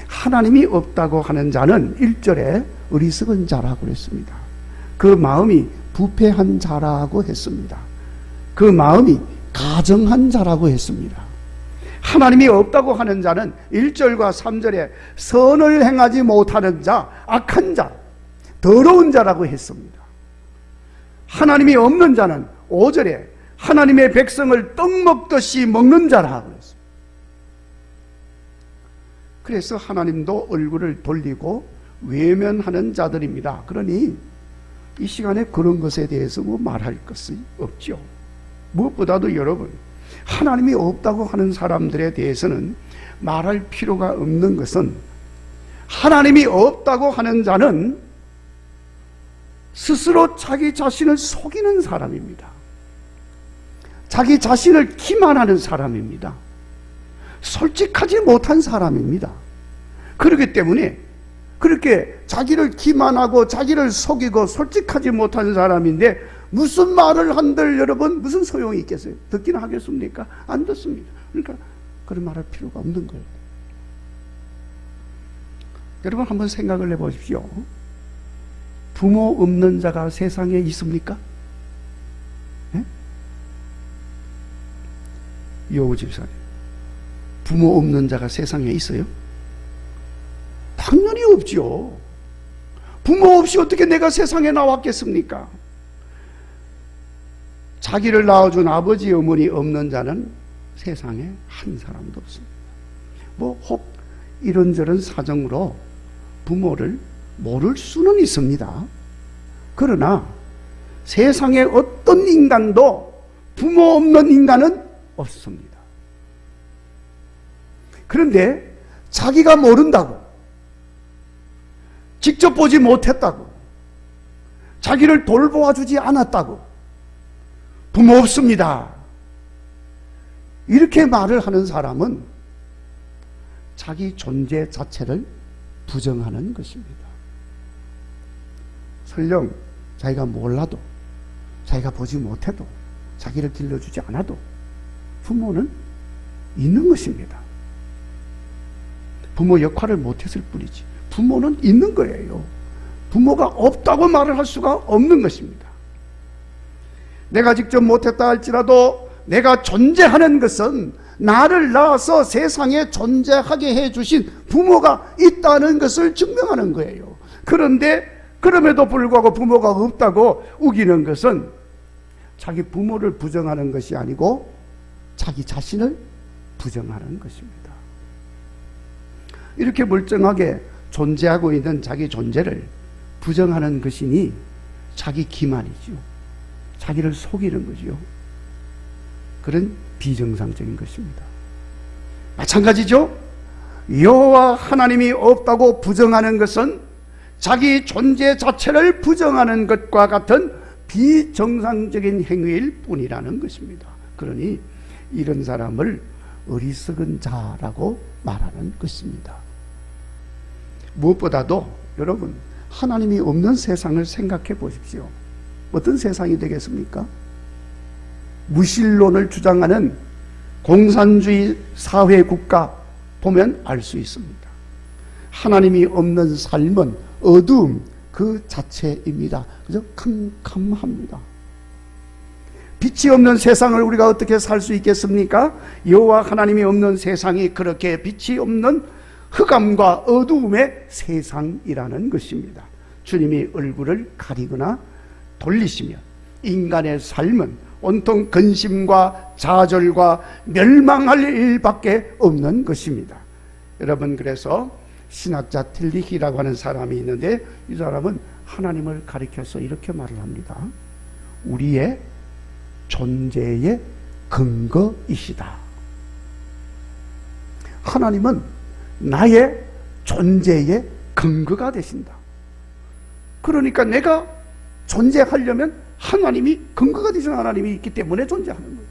하나님이 없다고 하는 자는 1절에 어리석은 자라고 했습니다. 그 마음이 부패한 자라고 했습니다. 그 마음이 가정한 자라고 했습니다. 하나님이 없다고 하는 자는 1절과 3절에 선을 행하지 못하는 자, 악한 자, 더러운 자라고 했습니다. 하나님이 없는 자는 5절에 하나님의 백성을 떡 먹듯이 먹는 자라고 했습니다. 그래서 하나님도 얼굴을 돌리고 외면하는 자들입니다. 그러니 이 시간에 그런 것에 대해서 뭐 말할 것이 없죠. 무엇보다도 여러분, 하나님이 없다고 하는 사람들에 대해서는 말할 필요가 없는 것은 하나님이 없다고 하는 자는 스스로 자기 자신을 속이는 사람입니다. 자기 자신을 기만하는 사람입니다. 솔직하지 못한 사람입니다. 그렇기 때문에 그렇게 자기를 기만하고 자기를 속이고 솔직하지 못한 사람인데 무슨 말을 한들 여러분 무슨 소용이 있겠어요? 듣기는 하겠습니까? 안 듣습니다. 그러니까 그런 말할 필요가 없는 거예요. 여러분 한번 생각을 해보십시오. 부모 없는 자가 세상에 있습니까? 네? 여우 집사님, 부모 없는 자가 세상에 있어요? 당연히 없죠. 부모 없이 어떻게 내가 세상에 나왔겠습니까? 자기를 낳아준 아버지 어머니 없는 자는 세상에 한 사람도 없습니다. 뭐 혹 이런저런 사정으로 부모를 모를 수는 있습니다. 그러나 세상에 어떤 인간도 부모 없는 인간은 없습니다. 그런데 자기가 모른다고, 직접 보지 못했다고, 자기를 돌보아주지 않았다고 부모 없습니다 이렇게 말을 하는 사람은 자기 존재 자체를 부정하는 것입니다. 설령 자기가 몰라도, 자기가 보지 못해도, 자기를 길러주지 않아도 부모는 있는 것입니다. 부모 역할을 못했을 뿐이지 부모는 있는 거예요. 부모가 없다고 말을 할 수가 없는 것입니다. 내가 직접 못했다 할지라도 내가 존재하는 것은 나를 낳아서 세상에 존재하게 해주신 부모가 있다는 것을 증명하는 거예요. 그런데 그럼에도 불구하고 부모가 없다고 우기는 것은 자기 부모를 부정하는 것이 아니고 자기 자신을 부정하는 것입니다. 이렇게 멀쩡하게 존재하고 있는 자기 존재를 부정하는 것이니 자기 기만이죠. 자기를 속이는 거죠. 그런 비정상적인 것입니다. 마찬가지죠. 여호와 하나님이 없다고 부정하는 것은 자기 존재 자체를 부정하는 것과 같은 비정상적인 행위일 뿐이라는 것입니다. 그러니 이런 사람을 어리석은 자라고 말하는 것입니다. 무엇보다도 여러분 하나님이 없는 세상을 생각해 보십시오. 어떤 세상이 되겠습니까? 무신론을 주장하는 공산주의 사회 국가 보면 알 수 있습니다. 하나님이 없는 삶은 어두움 그 자체입니다. 그저 캄캄합니다. 빛이 없는 세상을 우리가 어떻게 살 수 있겠습니까? 여호와 하나님이 없는 세상이 그렇게 빛이 없는 흑암과 어두움의 세상이라는 것입니다. 주님이 얼굴을 가리거나 돌리시면 인간의 삶은 온통 근심과 좌절과 멸망할 일밖에 없는 것입니다. 여러분, 그래서 신학자 틸리히라고 하는 사람이 있는데 이 사람은 하나님을 가리켜서 이렇게 말을 합니다. 우리의 존재의 근거이시다. 하나님은 나의 존재의 근거가 되신다. 그러니까 내가 존재하려면 하나님이 근거가 되신 하나님이 있기 때문에 존재하는 거예요.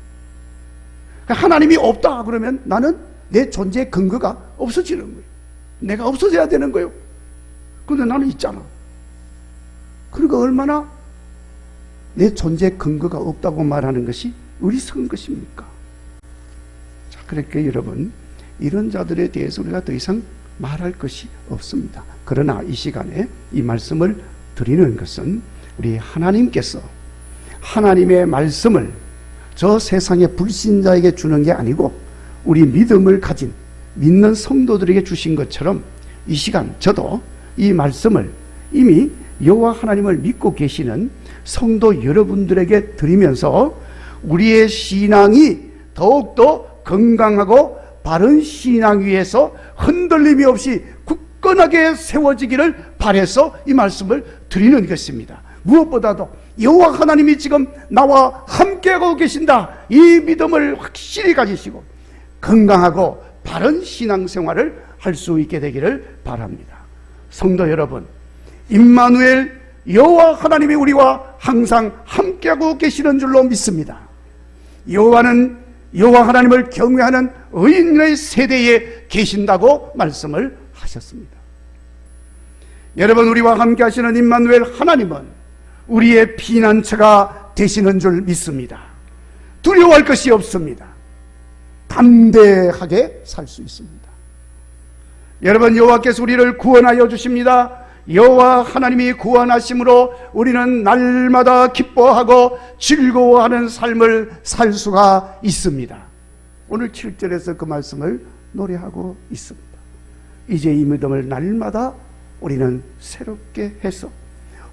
그러니까 하나님이 없다 그러면 나는 내 존재의 근거가 없어지는 거예요. 내가 없어져야 되는 거예요. 그런데 나는 있잖아. 그러니까 얼마나 내 존재의 근거가 없다고 말하는 것이 어리석은 것입니까? 자, 그렇게 여러분 이런 자들에 대해서 우리가 더 이상 말할 것이 없습니다. 그러나 이 시간에 이 말씀을 드리는 것은 우리 하나님께서 하나님의 말씀을 저 세상의 불신자에게 주는 게 아니고 우리 믿음을 가진 믿는 성도들에게 주신 것처럼 이 시간 저도 이 말씀을 이미 여호와 하나님을 믿고 계시는 성도 여러분들에게 드리면서 우리의 신앙이 더욱더 건강하고 바른 신앙 위에서 흔들림이 없이 굳건하게 세워지기를 바라서 이 말씀을 드리는 것입니다. 무엇보다도 여호와 하나님이 지금 나와 함께하고 계신다, 이 믿음을 확실히 가지시고 건강하고 바른 신앙생활을 할 수 있게 되기를 바랍니다. 성도 여러분, 임마누엘 여호와 하나님이 우리와 항상 함께하고 계시는 줄로 믿습니다. 여호와는 여호와 하나님을 경외하는 의인의 세대에 계신다고 말씀을 하셨습니다. 여러분, 우리와 함께 하시는 임마누엘 하나님은 우리의 피난처가 되시는 줄 믿습니다. 두려워할 것이 없습니다. 담대하게 살 수 있습니다. 여러분, 여호와께서 우리를 구원하여 주십니다. 여호와 하나님이 구원하심으로 우리는 날마다 기뻐하고 즐거워하는 삶을 살 수가 있습니다. 오늘 7절에서 그 말씀을 노래하고 있습니다. 이제 이 믿음을 날마다 우리는 새롭게 해서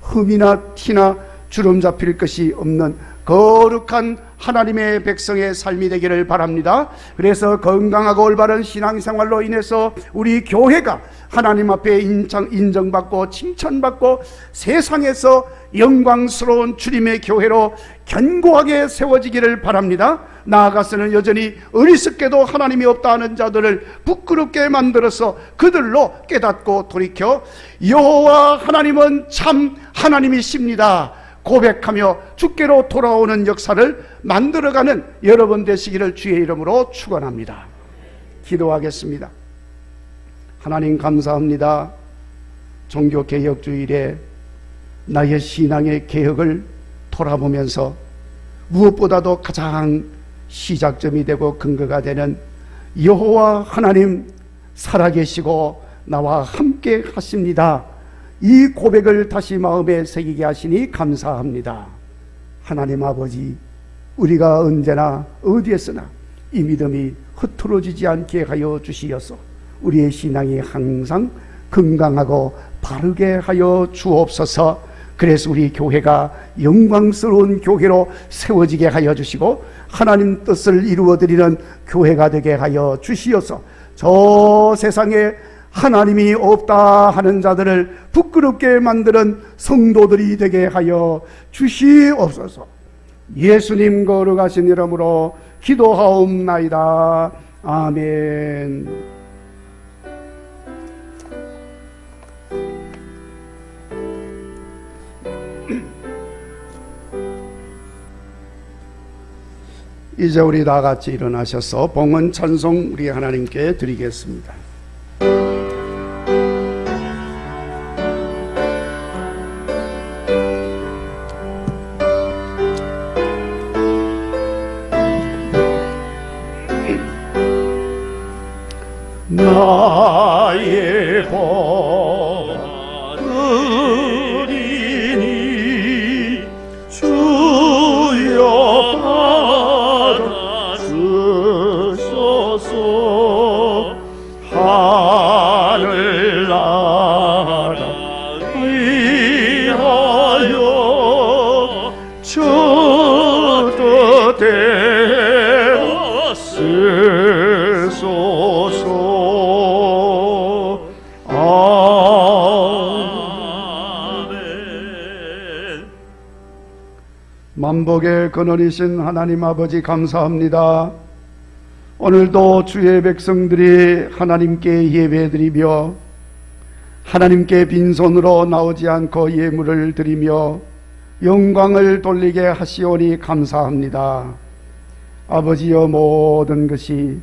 흠이나 티나 주름 잡힐 것이 없는 거룩한 하나님의 백성의 삶이 되기를 바랍니다. 그래서 건강하고 올바른 신앙생활로 인해서 우리 교회가 하나님 앞에 인정받고 칭찬받고 세상에서 영광스러운 주님의 교회로 견고하게 세워지기를 바랍니다. 나아가서는 여전히 어리석게도 하나님이 없다 하는 자들을 부끄럽게 만들어서 그들로 깨닫고 돌이켜 여호와 하나님은 참 하나님이십니다 고백하며 주께로 돌아오는 역사를 만들어가는 여러분 되시기를 주의 이름으로 축원합니다. 기도하겠습니다. 하나님 감사합니다. 종교개혁주일에 나의 신앙의 개혁을 돌아보면서 무엇보다도 가장 시작점이 되고 근거가 되는 여호와 하나님 살아계시고 나와 함께 하십니다. 이 고백을 다시 마음에 새기게 하시니 감사합니다. 하나님 아버지, 우리가 언제나 어디에서나 이 믿음이 흐트러지지 않게 하여 주시어서 우리의 신앙이 항상 건강하고 바르게 하여 주옵소서. 그래서 우리 교회가 영광스러운 교회로 세워지게 하여 주시고 하나님 뜻을 이루어드리는 교회가 되게 하여 주시어서 저 세상에 하나님이 없다 하는 자들을 부끄럽게 만드는 성도들이 되게 하여 주시옵소서. 예수님 거룩하신 이름으로 기도하옵나이다. 아멘. 이제 우리 다 같이 일어나셔서 봉헌 찬송 우리 하나님께 드리겠습니다. 나의 버들이니 주여 받아주소서. 하늘나라 위하여 저 뜻대로 쓰소서. 만복의 근원이신 하나님 아버지 감사합니다. 오늘도 주의 백성들이 하나님께 예배드리며 하나님께 빈손으로 나오지 않고 예물을 드리며 영광을 돌리게 하시오니 감사합니다. 아버지여, 모든 것이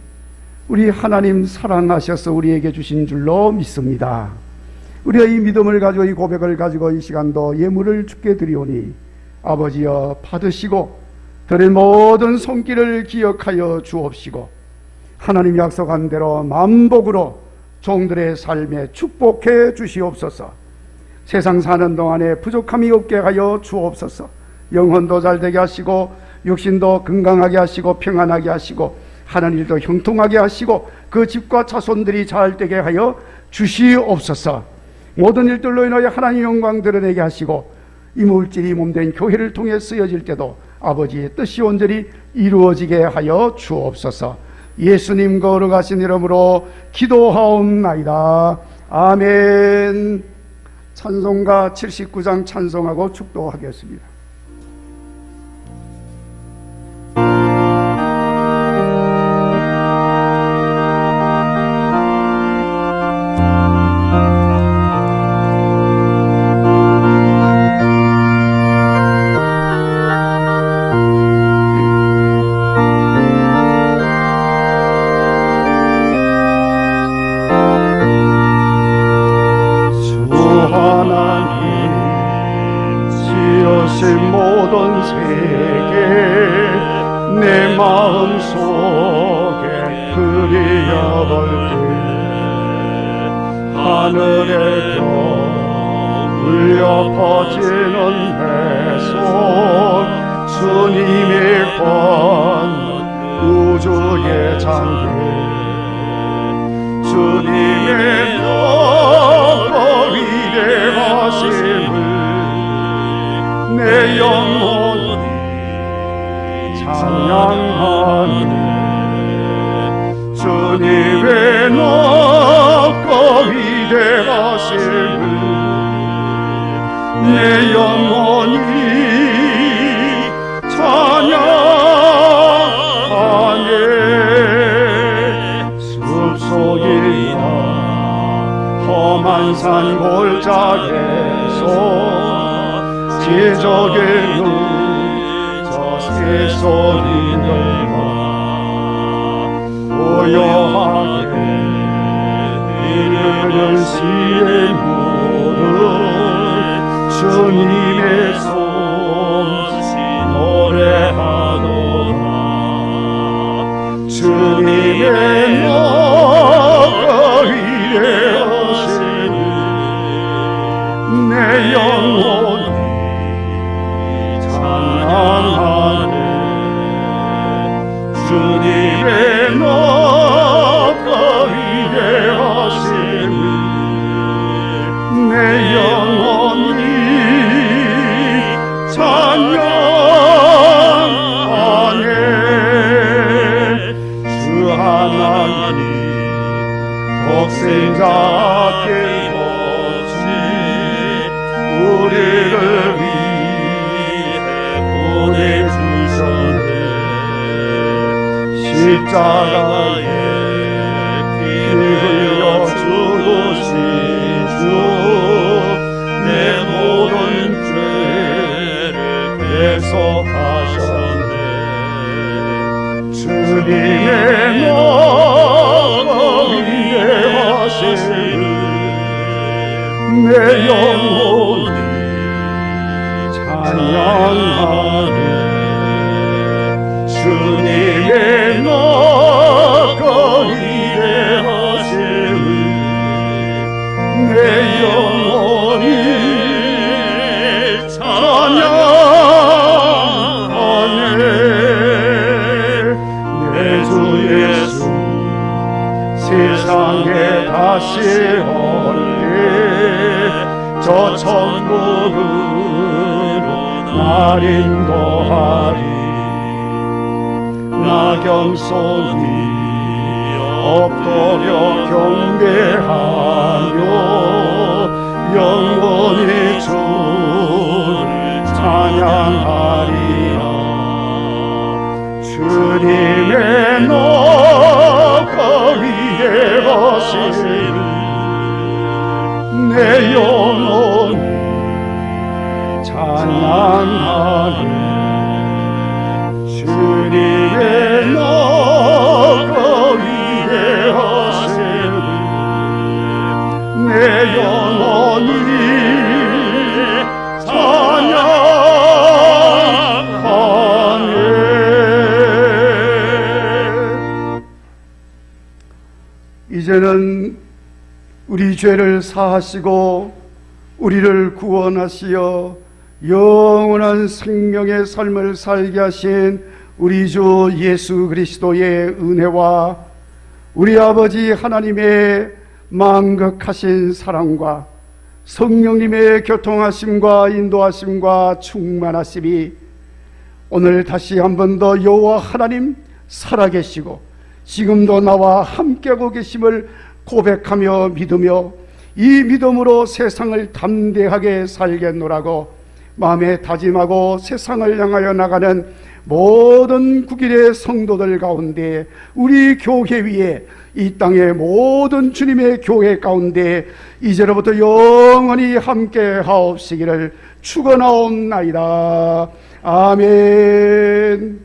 우리 하나님 사랑하셔서 우리에게 주신 줄로 믿습니다. 우리가 이 믿음을 가지고 이 고백을 가지고 이 시간도 예물을 주께 드리오니 아버지여, 받으시고 들의 모든 손길을 기억하여 주옵시고 하나님 약속한 대로 만복으로 종들의 삶에 축복해 주시옵소서. 세상 사는 동안에 부족함이 없게 하여 주옵소서. 영혼도 잘되게 하시고 육신도 건강하게 하시고 평안하게 하시고 하는 일도 형통하게 하시고 그 집과 자손들이 잘되게 하여 주시옵소서. 모든 일들로 인하여 하나님 영광 드러내게 하시고 이 물질이 몸된 교회를 통해 쓰여질 때도 아버지의 뜻이 온전히 이루어지게 하여 주옵소서. 예수님 거룩하신 이름으로 기도하옵나이다. 아멘. 찬송가 79장 찬송하고 축도하겠습니다. 하늘의 별 울려 퍼지는 배송 주님의 권 우주의 장기 주님의 너고 위대하심을 내 영혼이 찬양하네 주님의 높고 위대하심을 내 영혼이 찬양하네 숲속이나 험한 산 골짜기에서 기적의 눈저 새소리들과 고요하게 흐르는 시의 물은 주님의 솜씨 노래하노라 주님의 너가 위대하시니 내 영혼이 찬양하네 주님의 너가 위대하심을 내 영혼이 찬양하네 주 하나님 독생자께 없이 우리를 위해 보내주셨네 십자가에 피 흘려 죽으신 주 내 모든 죄를 대속하셨네 주님의 너가 위대하심을 내 영혼이 찬양하네 주님의 너가 위대하심을 내 영혼이 찬양하네 내 주 예수 세상에 다시 올게 저 천국으로 날 인도하리 나경 속이 엎드려 경배하며 영원히 주를 찬양하리라 주님의 너가 위대하시니 내 영혼이 찬양하네 주님의 너가 위대하심을 내 영혼이 찬양하네 이제는 우리 죄를 사하시고 우리를 구원하시어 영원한 생명의 삶을 살게 하신 우리 주 예수 그리스도의 은혜와 우리 아버지 하나님의 만극하신 사랑과 성령님의 교통하심과 인도하심과 충만하심이 오늘 다시 한 번 더 여호와 하나님 살아계시고 지금도 나와 함께하고 계심을 고백하며 믿으며 이 믿음으로 세상을 담대하게 살겠노라고 마음에 다짐하고 세상을 향하여 나가는 모든 국일의 성도들 가운데 우리 교회 위에 이 땅의 모든 주님의 교회 가운데 이제로부터 영원히 함께 하옵시기를 축원하옵나이다. 아멘.